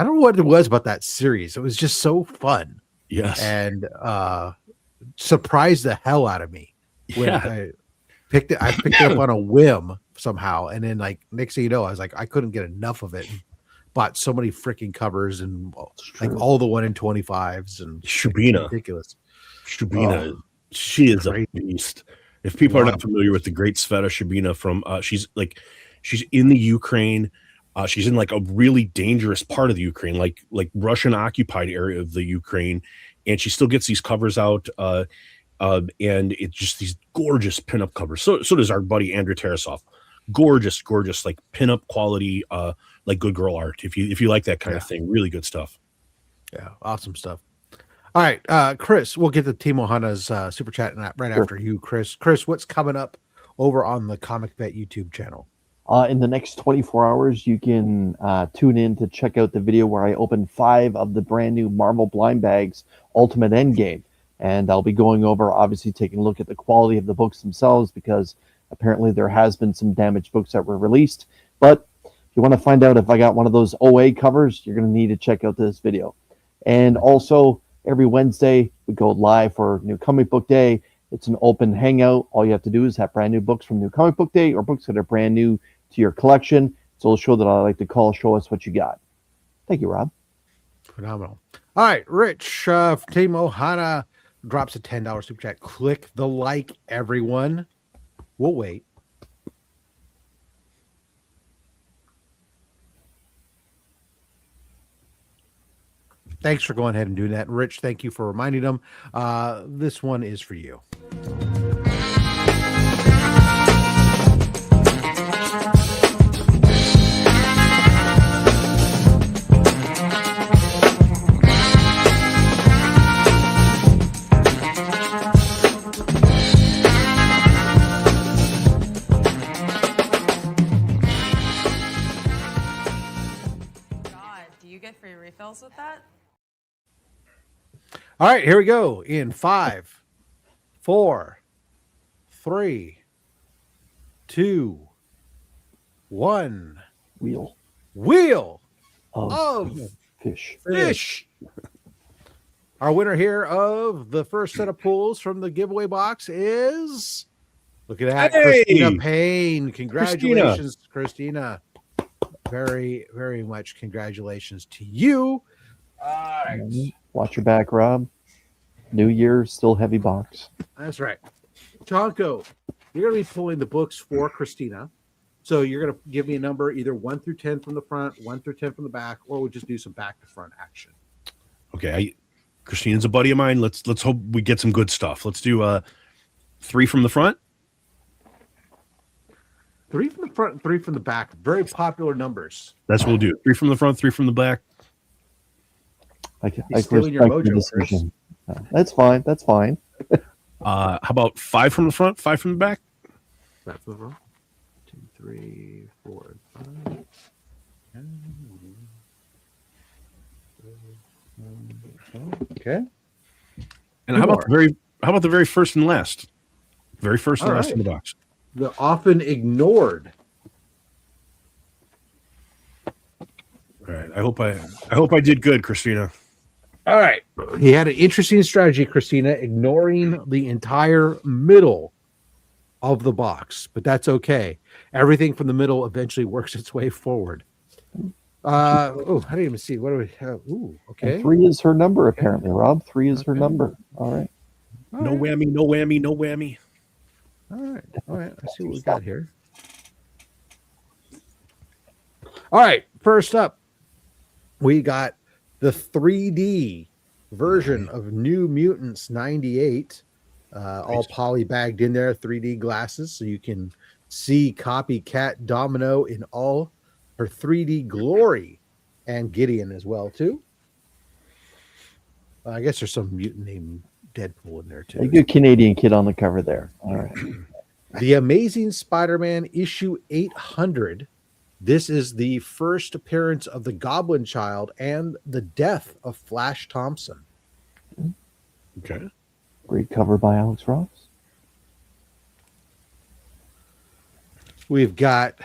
don't know what it was about that series. It was just so fun. Yes, and surprised the hell out of me when I picked it up on a whim somehow, and then like next thing you know, I was like, I couldn't get enough of it. And bought so many freaking covers and like all the 1 in 25s and Shabina, ridiculous. Shabina, she is a beast. If people are not familiar with the great Sveta Shabina from, she's in the Ukraine. She's in like a really dangerous part of the Ukraine, like Russian occupied area of the Ukraine. And she still gets these covers out. And it's just these gorgeous pinup covers. So does our buddy Andrew Tarasoff. Gorgeous, like pinup quality, like good girl art. If you like that kind of thing, really good stuff. Yeah. Awesome stuff. All right, Chris, we'll get to Timo Hana's super chat right after you, Chris. Chris, what's coming up over on the Comic Vet YouTube channel? In the next 24 hours, you can tune in to check out the video where I opened 5 of the brand new Marvel Blind Bags Ultimate Endgame. And I'll be going over, obviously, taking a look at the quality of the books themselves, because apparently there has been some damaged books that were released. But if you want to find out if I got one of those OA covers, you're going to need to check out this video. And also, every Wednesday, we go live for New Comic Book Day. It's an open hangout. All you have to do is have brand new books from New Comic Book Day or books that are brand new to your collection. It's a little show that I like to call Show Us What You Got. Thank you, Rob. Phenomenal. All right, Rich, Timo Hana drops a $10 super chat. Click the like, everyone. We'll wait. Thanks for going ahead and doing that. Rich, thank you for reminding them. This one is for you. God, do you get free refills with that? All right, here we go. In 5, 4, 3, 2, 1. Wheel of fish. Our winner here of the first set of pulls from the giveaway box is, look at that, Christina Payne. Congratulations, Christina. Very, very much congratulations to you. All right. Watch your back, Rob. New Year, still heavy box. That's right. Chonko, you're going to be pulling the books for Christina. So you're going to give me a number, either 1 through 10 from the front, 1 through 10 from the back, or we'll just do some back to front action. Okay, Christina's a buddy of mine. Let's hope we get some good stuff. Let's do 3 from the front. 3 from the front and 3 from the back. Very popular numbers. That's what we'll do. 3 from the front, 3 from the back. I stealing your respect the mojo, decision. That's fine. That's fine. How about 5 from the front, 5 from the back? 5 from the front. 2, 3, 4, 5. Okay. And how about the very first and last? Very first and last in the box. The often ignored. All right. I hope I did good, Christina. All right. He had an interesting strategy, Christina, ignoring the entire middle of the box, but that's okay. Everything from the middle eventually works its way forward. I didn't even see. What do we have? Ooh, okay. And 3 is her number, apparently, Rob. 3 is her number. All right. No whammy, no whammy, no whammy. All right. I see what we got here. All right. First up, we got the 3D version of New Mutants 98. All poly bagged in there, 3D glasses, so you can see Copycat Domino in all her 3D glory, and Gideon as well too. I guess there's some mutant named Deadpool in there too. A good Canadian kid on the cover there. All right. The Amazing Spider-Man issue 800. This is the first appearance of the Goblin Child and the death of Flash Thompson. Okay. Great cover by Alex Ross. We've got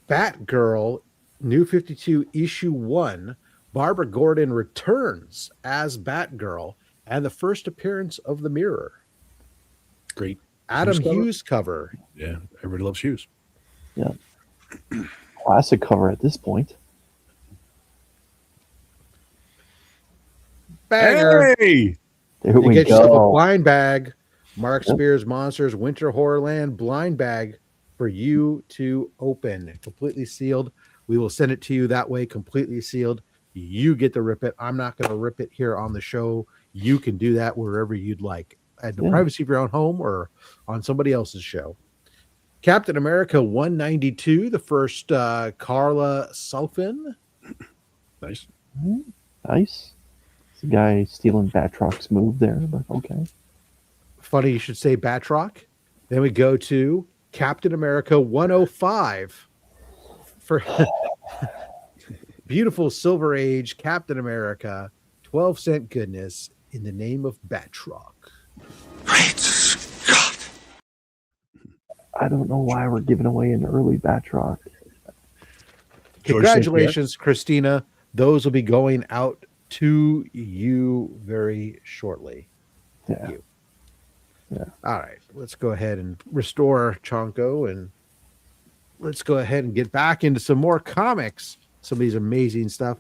Batgirl, New 52, issue 1. Barbara Gordon returns as Batgirl, and the first appearance of the Mirror. Great. Adam Hughes cover. Yeah, everybody loves Hughes. Yeah. Classic cover at this point. Banger. Hey! There we get yourself a go. blind bag. Mark Spears Monsters Winter Horrorland blind bag for you to open. Completely sealed. We will send it to you that way, completely sealed. You get to rip it. I'm not going to rip it here on the show. You can do that wherever you'd like, at the privacy of your own home or on somebody else's show. Captain America 192, the first Carla Sulfin. Nice. Nice. It's the guy stealing Batrock's move there, but okay. Funny you should say Batroc. Then we go to Captain America 105 for beautiful Silver Age Captain America, 12-cent goodness in the name of Batroc. Great Scott! I don't know why we're giving away an early Batroc. Congratulations, Christina. Those will be going out to you very shortly. Yeah. Yeah. All right. Let's go ahead and restore Chonko, and let's go ahead and get back into some more comics, some of these amazing stuff,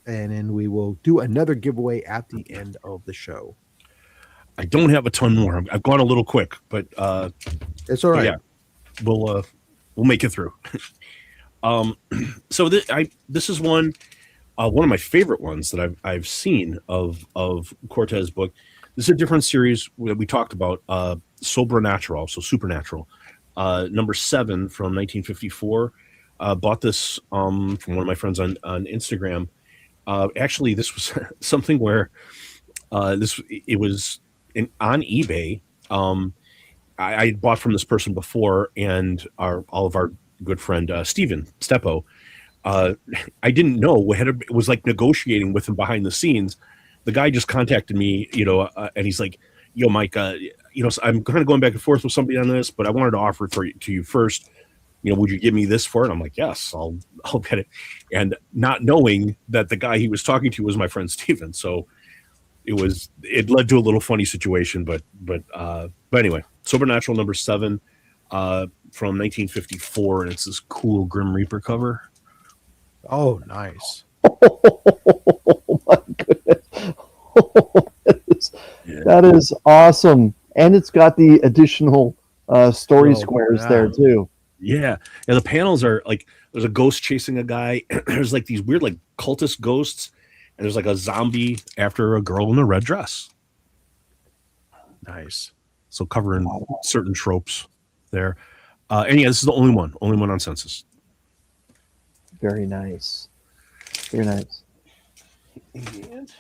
and then we will do another giveaway at the end of the show. I don't have a ton more. I've gone a little quick, but it's all right. Yeah, we'll make it through. So this is one of my favorite ones that I've seen of Cortez book. This is a different series that we talked about, Sobrenatural, so Supernatural, number 7 from 1954. Bought this from one of my friends on Instagram. Actually, this was something where it was on eBay. I had bought from this person before, and all of our good friend Steven Steppo. I didn't know it was like negotiating with him behind the scenes. The guy just contacted me, and he's like, "Yo, Mike, so I'm kind of going back and forth with somebody on this, but I wanted to offer it to you first. Would you give me this for it?" I'm like, "Yes, I'll get it." And not knowing that the guy he was talking to was my friend Steven. So it led to a little funny situation, but anyway, Supernatural number 7 from 1954, and it's this cool Grim Reaper cover. Oh, nice. Oh my goodness. That is awesome. And it's got the additional story squares there too. Yeah. And the panels are like there's a ghost chasing a guy. There's like these weird like cultist ghosts, and there's like a zombie after a girl in a red dress. Nice. So covering certain tropes there. And yeah, this is the only one on Census. Very nice. Very nice. And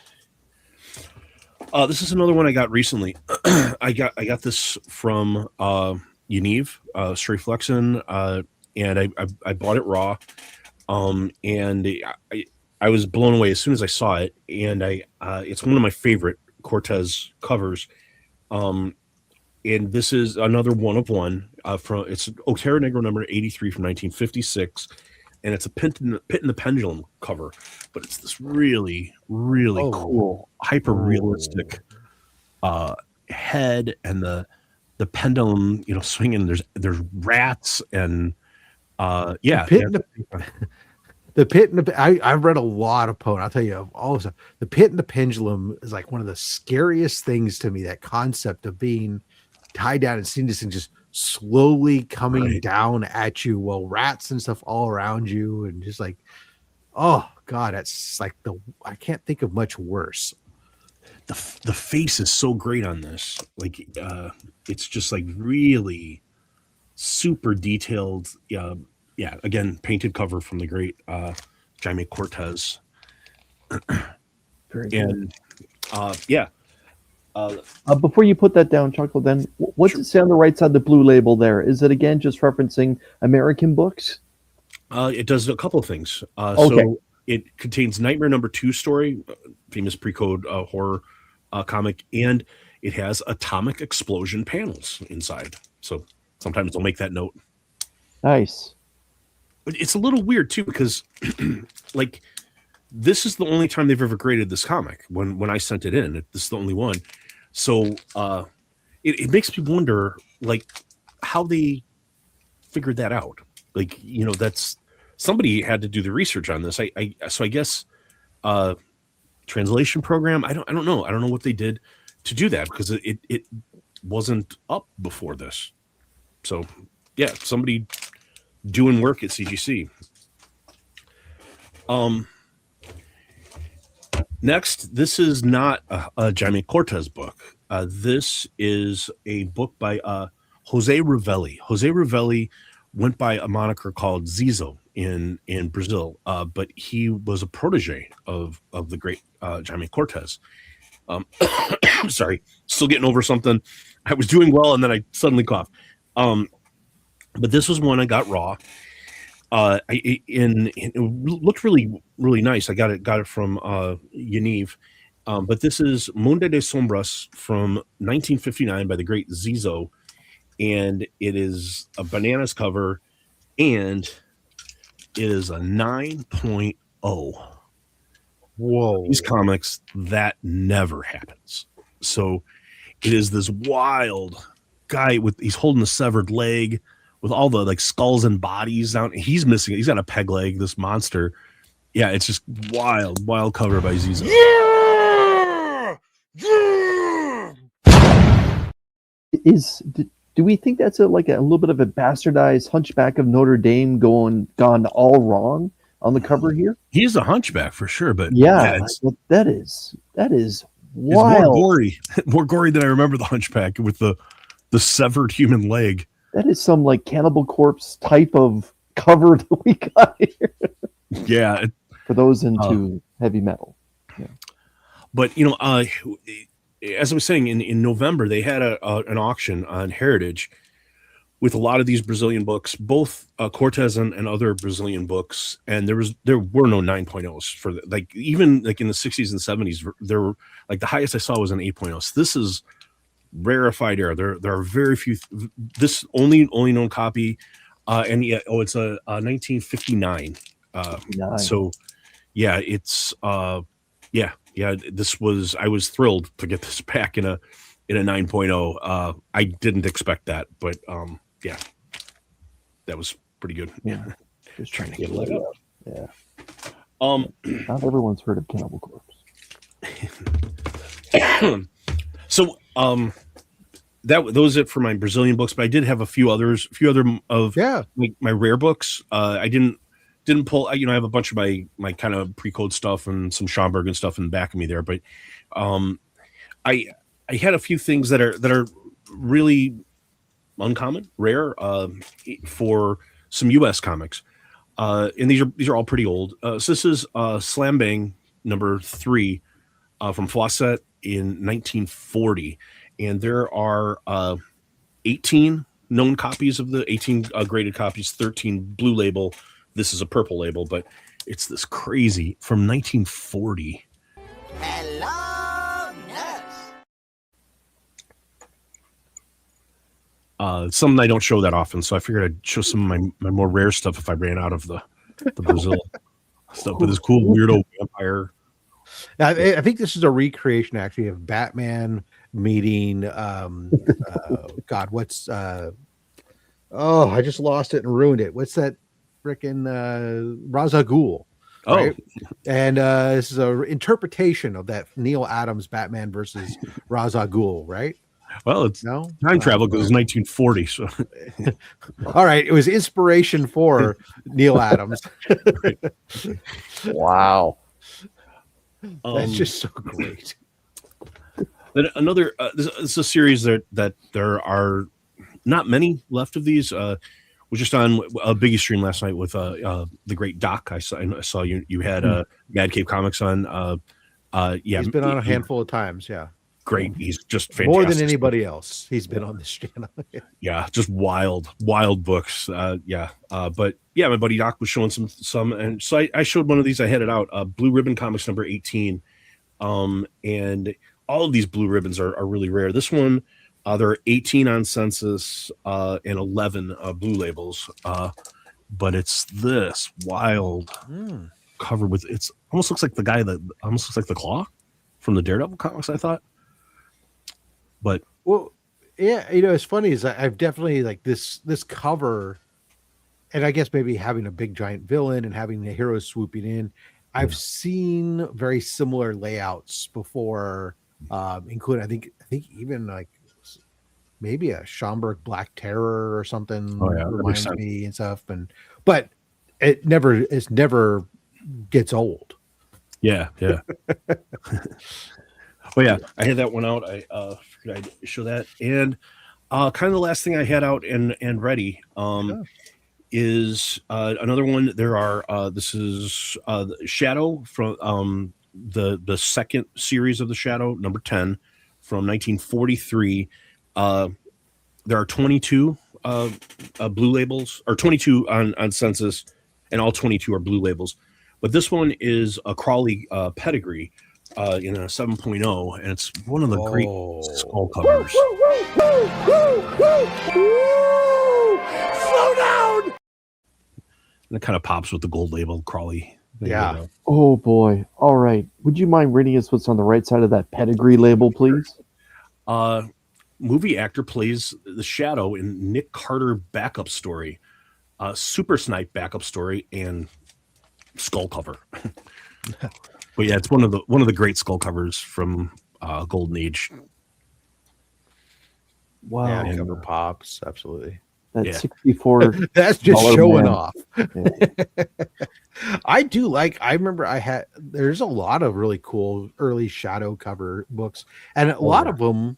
this is another one I got recently. I got this from Univ, Stray Flexin, and I bought it raw. And I was blown away as soon as I saw it, and it's one of my favorite Cortez covers. And this is another one of one from it's Otero Negro number 83 from 1956, and it's a Pit in the Pendulum cover, but it's this really cool, hyper realistic head and the pendulum, swinging. There's rats and the Pit in the I've read a lot of Poe. I'll tell you all of stuff. The Pit in the Pendulum is like one of the scariest things to me. That concept of being tied down and seeing this thing just slowly coming down at you while rats and stuff all around you, and just like, oh god, that's like I can't think of much worse. The face is so great on this. Like it's just like really super detailed. Yeah, again, painted cover from the great Jaime Cortez. Very good. And before you put that down, Chonko, then what's it say on the right side, the blue label there? Is it again just referencing American books? It does a couple of things. Okay. So it contains Nightmare Number 2 story, famous pre-code horror comic, and it has atomic explosion panels inside. So sometimes they'll make that note. Nice. But it's a little weird too, because like this is the only time they've ever graded this comic. When I sent it in, this is the only one. So it makes me wonder like how they figured that out. Like, that's somebody had to do the research on this. So I guess translation program. I don't know. I don't know what they did to do that, because it wasn't up before this. So yeah, somebody doing work at CGC. Next, this is not a Jaime Cortez book. This is a book by Jose Ravelli. Jose Ravelli went by a moniker called Zizo in Brazil, but he was a protege of the great Jaime Cortez. Sorry, still getting over something. I was doing well, and then I suddenly coughed. But this was one I got raw. It looked really, really nice. I got it from Univ. But this is Mundo de Sombras from 1959 by the great Zizo, and it is a bananas cover, and it is a 9.0. Whoa! These comics, that never happens. So it is this wild guy he's holding a severed leg, with all the like skulls and bodies down. He's missing it. He's got a peg leg, this monster. Yeah, it's just wild cover by Zizo. Yeah! Do we think that's a little bit of a bastardized Hunchback of Notre Dame gone all wrong on the cover here? He's a hunchback for sure, but that is It's wild. more gory than I remember the Hunchback with the severed human leg. That is some like Cannibal Corpse type of cover that we got here. Yeah. For those into heavy metal. Yeah. But, as I was saying, in November, they had an auction on Heritage with a lot of these Brazilian books, both Cortez and other Brazilian books. And there were no 9.0s for even like in the 60s and 70s. There were like the highest I saw was an 8.0. So this is rarefied air. There are very few. This only known copy, and yeah, it's a 1959. So yeah, it's this was. I was thrilled to get this back in a 9.0. I didn't expect that, but yeah, that was pretty good. Yeah, just trying to get it up. Yeah. Not everyone's heard of Cannibal Corpse. So those it for my Brazilian books, but I did have a few other of my rare books. I didn't pull. I have a bunch of my kind of pre-code stuff and some Schomburg and stuff in the back of me there, but I had a few things that are really uncommon, rare for some U.S. comics, and these are all pretty old. So this is Slam Bang number 3 from Fawcett in 1940, and there are 18 known copies of the 18 graded copies, 13 blue label. This is a purple label, but it's this crazy from 1940. Hello, nurse. Something I don't show that often, so I figured I'd show some of my more rare stuff if I ran out of the Brazil stuff with this cool weirdo vampire. I think this is a recreation actually of Batman meeting God, what's I just lost it and ruined it. What's that freaking Ra's al Ghul? Right? And this is a interpretation of that Neil Adams Batman versus Ra's al Ghul, right? Well, it's time travel because it's 1940. So, all right, it was inspiration for Neil Adams. Wow, that's just so great. Then another, this is a series that there are not many left of these. Was just on a Biggie stream last night with the great Doc. I saw you had Mad Cave Comics on. He's been on a handful of times. Yeah. Great. He's just fantastic. More than anybody else. He's been on this channel. Yeah, just wild books. But yeah, my buddy Doc was showing some, and so I showed one of these. I had it out. Blue Ribbon Comics number 18. And all of these blue ribbons are really rare. This one, there are 18 on census and 11 blue labels. But it's this wild cover with it's almost looks like the guy that almost looks like the Claw from the Daredevil comics, I thought. But well, yeah, it's funny is I've definitely like this cover, and I guess maybe having a big giant villain and having the heroes swooping in. I've seen very similar layouts before, including I think even like maybe a Schomburg Black Terror or something reminds me and stuff. But it never gets old. Yeah. Well, yeah, I had that one out. I figured I'd show that, and kind of the last thing I had out and ready is another one. There are this is Shadow from the second series of the Shadow, number 10 from 1943. There are 22 blue labels, or 22 on census, and all 22 are blue labels. But this one is a Crawley Pedigree in a 7.0, and it's one of the great skull covers. Slow down! And it kind of pops with the gold label Crawley. Yeah. Oh boy. All right. Would you mind reading us what's on the right side of that Pedigree label, please? Movie actor plays the Shadow in Nick Carter backup story, Super Snipe backup story, and skull cover. But yeah, it's one of the great skull covers from Golden Age. Wow, yeah, cover pops absolutely. That's 64. That's just showing off. Yeah. I do like. I remember there's a lot of really cool early Shadow cover books, and a lot of them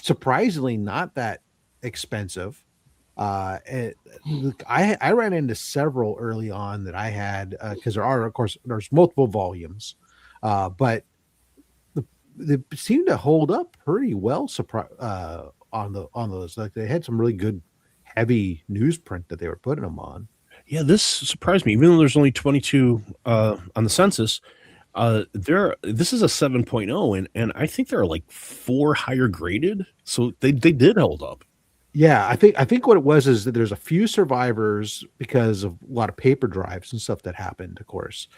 surprisingly not that expensive. I ran into several early on that I had because there's multiple volumes, but they seem to hold up pretty well. On those, like they had some really good heavy newsprint that they were putting them on. Yeah, this surprised me. Even though there's only 22 on the census, this is a 7.0, and I think there are like 4 higher graded, so they did hold up. Yeah, I think what it was is that there's a few survivors because of a lot of paper drives and stuff that happened, of course,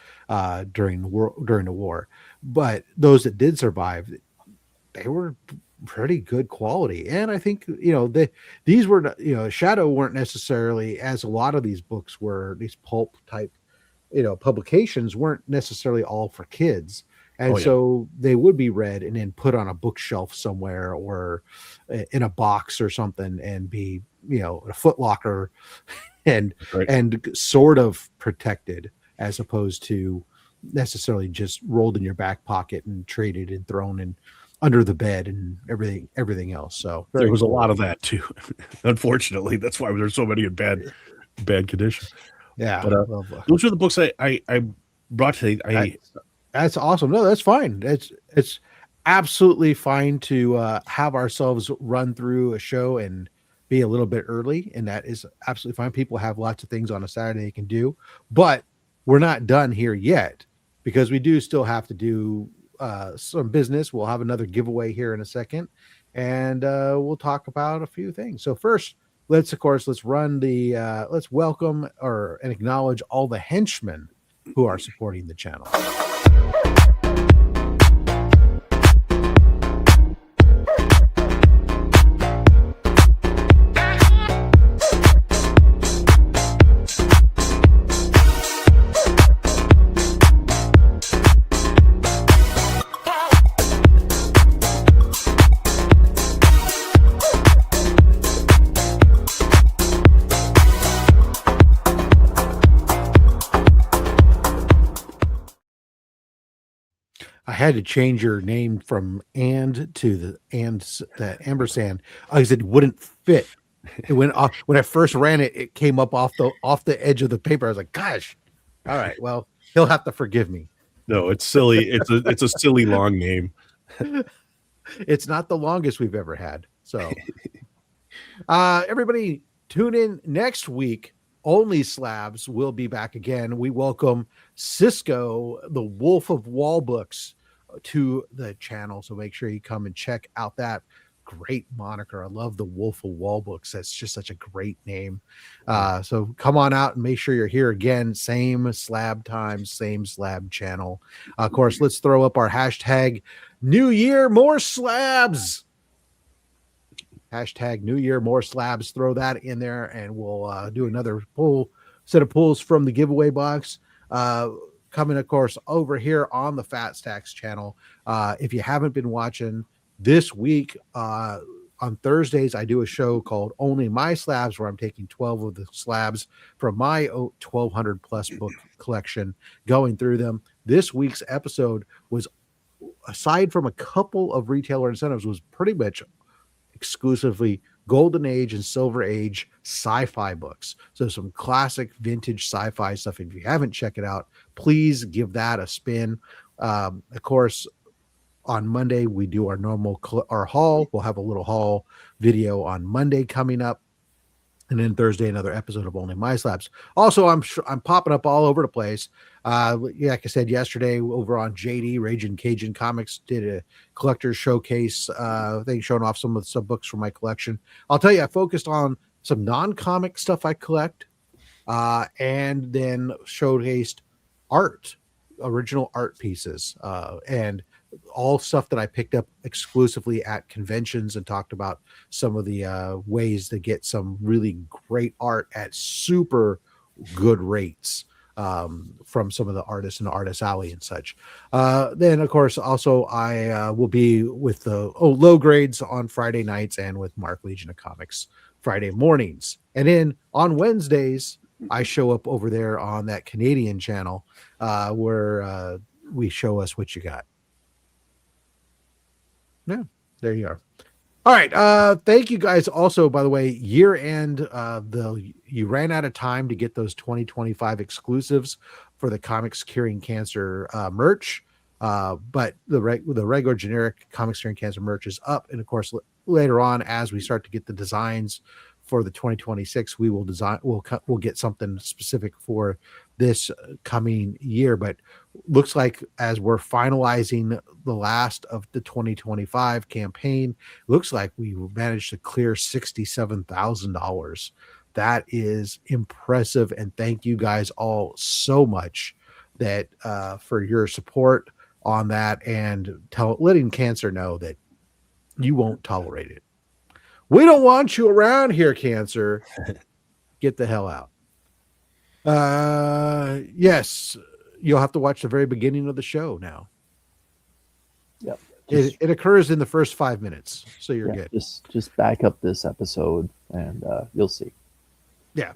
during the war. But those that did survive, they were pretty good quality. And I think these were Shadow weren't necessarily, as a lot of these books were, these pulp type publications weren't necessarily all for kids. And so they would be read and then put on a bookshelf somewhere or in a box or something and be, a foot locker and sort of protected, as opposed to necessarily just rolled in your back pocket and traded and thrown in under the bed and everything else. So there was a lot of that too. Unfortunately, that's why there's so many in bad condition. Yeah, but those are the books I brought today. That's awesome. No, that's fine. It's absolutely fine to have ourselves run through a show and be a little bit early, and that is absolutely fine. People have lots of things on a Saturday they can do, but we're not done here yet, because we do still have to do some business. We'll have another giveaway here in a second, and we'll talk about a few things. So first, let's welcome and acknowledge all the henchmen who are supporting the channel. I had to change your name from and to the ampersand because it wouldn't fit. It went off when I first ran it. It came up off the edge of the paper. I was like, "Gosh, all right. Well, he'll have to forgive me." No, it's silly. It's a silly long name. It's not the longest we've ever had. So, everybody, tune in next week. OnlySlabs will be back again. We welcome Cisco, the Wolf of Wall Books, to the channel. So make sure you come and check out that great moniker. I love the Wolf of Wall Books. That's just such a great name. So come on out and make sure you're here again. Same slab time, same slab channel. Of course, let's throw up our hashtag New Year More Slabs. Hashtag New Year More Slabs. Throw that in there, and we'll do another set of pulls from the giveaway box. Coming, of course, over here on the FatStax channel. If you haven't been watching this week, on Thursdays, I do a show called Only My Slabs, where I'm taking 12 of the slabs from my 1,200 plus book collection, going through them. This week's episode was, aside from a couple of retailer incentives, was pretty much exclusively Golden Age and Silver Age sci-fi books. So some classic vintage sci-fi stuff. If you haven't checked it out, please give that a spin. Of course, on Monday we do our normal our haul. We'll have a little haul video on Monday coming up, and then Thursday another episode of Only My Slabs. Also, I'm popping up all over the place. Like I said yesterday, over on JD Raging Cajun Comics did a collector's showcase thing showing off some books from my collection. I'll tell you, I focused on some non-comic stuff I collect, and then showcased original art pieces, and all stuff that I picked up exclusively at conventions, and talked about some of the ways to get some really great art at super good rates from some of the artists in the Artist Alley and such. Then, of course, also I will be with the low grades on Friday nights, and with Mark Legion of Comics Friday mornings. And then on Wednesdays, I show up over there on that Canadian channel where we show us what you got. Yeah, there you are. All right. Thank you guys. Also, by the way, year end, you ran out of time to get those 2025 exclusives for the Comics Curing Cancer merch. But the regular generic Comics Curing Cancer merch is up. And of course, later on, as we start to get the designs for the 2026, we'll get something specific for this coming year. But looks like as we're finalizing the last of the 2025 campaign, looks like we managed to clear $67,000. That is impressive, and thank you guys all so much that for your support on that, and letting cancer know that you won't tolerate it. We don't want you around here, Cancer. Get the hell out. Yes, you'll have to watch the very beginning of the show now. Yep. It occurs in the first 5 minutes, so you're good. Just back up this episode, and you'll see. Yeah.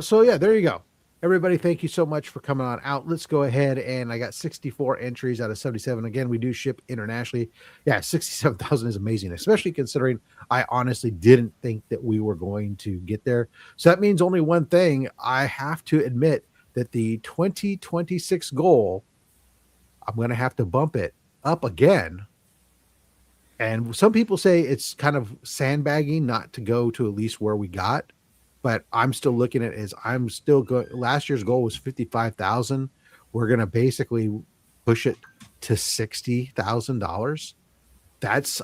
So yeah, there you go. Everybody, thank you so much for coming on out. Let's go ahead, and I got 64 entries out of 77. Again, we do ship internationally. Yeah, 67,000 is amazing, especially considering I honestly didn't think that we were going to get there. So that means only one thing. I have to admit that the 2026 goal, I'm going to have to bump it up again. And some people say it's kind of sandbagging not to go to at least where we got. But I'm still looking at it as I'm still going. Last year's goal was 55,000. We're going to basically push it to $60,000. That's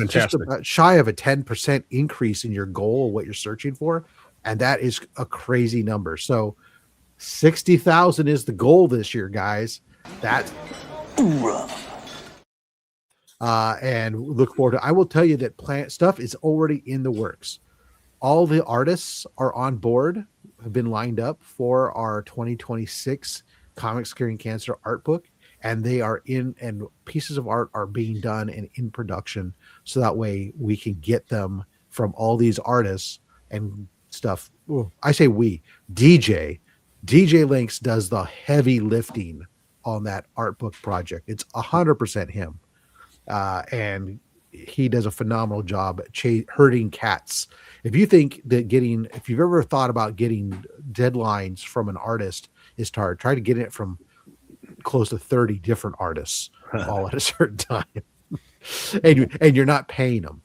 just about shy of a 10% increase in your goal, what you're searching for. And that is a crazy number. So 60,000 is the goal this year, guys. That's and look forward to. I will tell you that plant stuff is already in the works. All the artists are on board, have been lined up for our 2026 Comics Curing Cancer art book, and they are in, and pieces of art are being done and in production, so that way we can get them from all these artists and stuff. Well, I say we, DJ Links does the heavy lifting on that art book project. It's 100% him, and he does a phenomenal job at herding cats. If you think that if you've ever thought about getting deadlines from an artist is hard, try to get it from close to 30 different artists all at a certain time. and you're not paying them.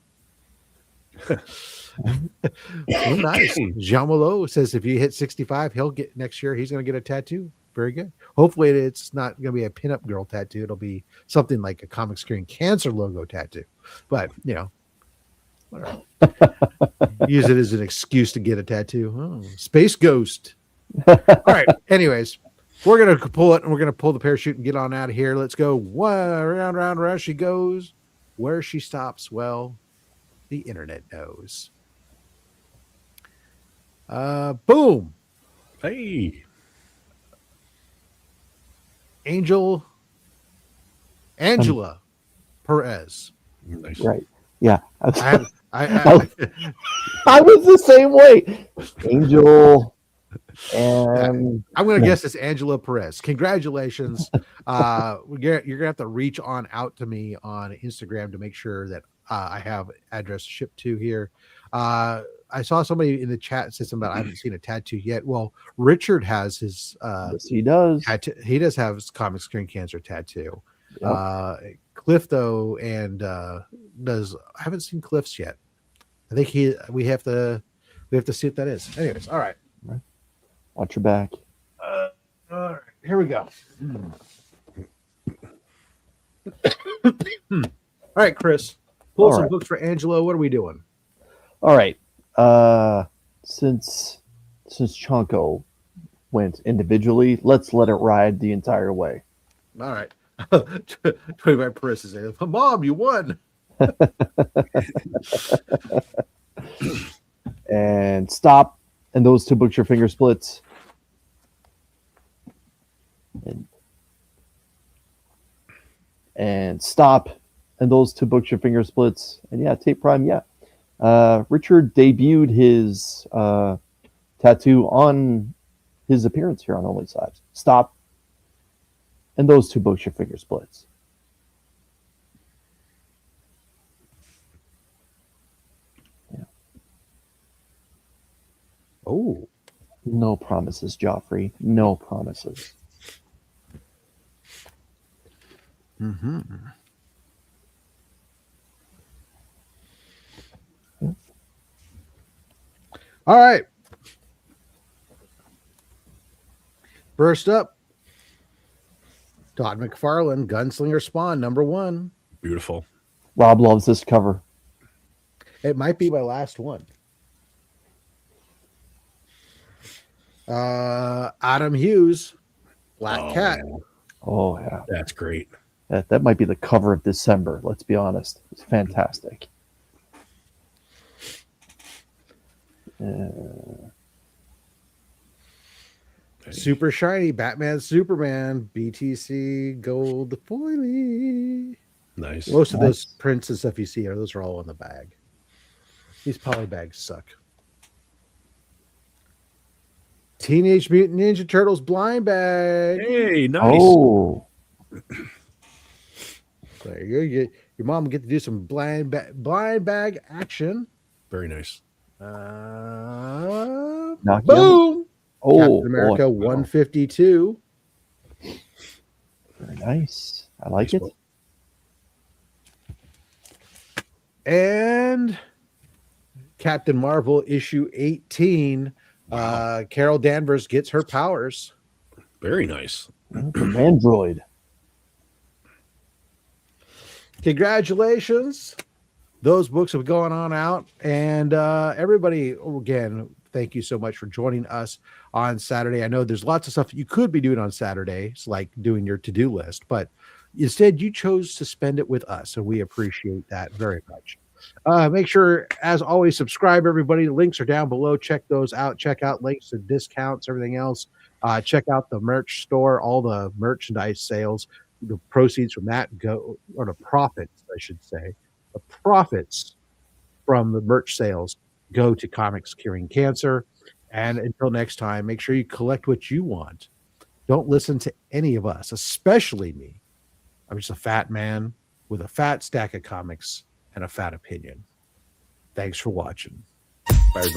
Well, nice. Jean Malo says if you hit 65, he'll get next year. He's going to get a tattoo. Very good. Hopefully it's not going to be a pinup girl tattoo. It'll be something like a Comics Curing Cancer logo tattoo. But, whatever. Use it as an excuse to get a tattoo. Oh, Space Ghost. All right. Anyways, we're going to pull it, and we're going to pull the parachute and get on out of here. Let's go. Round she goes. Where she stops, well, the internet knows. Boom. Hey. Angela Perez. Nice. Right. Yeah. I was the same way. Angel. And I'm going to guess it's Angela Perez. Congratulations. You're going to have to reach on out to me on Instagram to make sure that I have address shipped to here. I saw somebody in the chat say something about I haven't seen a tattoo yet. Well, Richard has his. Yes, he does. He does have his Comics Curing Cancer tattoo. Yep. Cliff though, and does. I haven't seen Cliff's yet. I think we have to see what that is. Anyways, all right. Watch your back. All right, here we go. All right, Chris, pull some books for Angelo. What are we doing? All right. Since Chonko went individually, let's let it ride the entire way. All right. 25 Chris is saying, Mom, you won. And stop. And those two books, your finger splits. And stop. And those two books, your finger splits. And yeah, tape prime, yeah. Richard debuted his tattoo on his appearance here on OnlySlabs. Stop. And those two books, your finger splits. Yeah. Oh. No promises, Joffrey. No promises. Mm-hmm. All right. First up, Todd McFarlane, Gunslinger Spawn, #1. Beautiful. Rob loves this cover. It might be my last one. Adam Hughes, Black Cat. Oh, yeah. That's great. That might be the cover of December, let's be honest. It's fantastic. Super shiny Batman, Superman, BTC Gold Foily. Nice. Most of those prints and stuff you see those are all in the bag. These poly bags suck. Teenage Mutant Ninja Turtles blind bag. Hey, nice. Oh, There you go. Your mom will get to do some blind bag action. Very nice. Knock Boom. oh, Captain America oh, 152. Very nice. I like it. And Captain Marvel issue 18. Carol Danvers gets her powers. Very nice. Android. Congratulations. Those books have gone on out. And everybody, again, thank you so much for joining us on Saturday. I know there's lots of stuff you could be doing on Saturdays, like doing your to-do list, but instead you chose to spend it with us, and we appreciate that very much. Make sure, as always, subscribe, everybody. The links are down below. Check those out. Check out links to discounts, everything else. Check out the merch store, all the merchandise sales. The proceeds from that go, or the profits, I should say. The profits from the merch sales go to Comics Curing Cancer. And until next time, make sure you collect what you want. Don't listen to any of us, especially me. I'm just a fat man with a fat stack of comics and a fat opinion. Thanks for watching. Bye.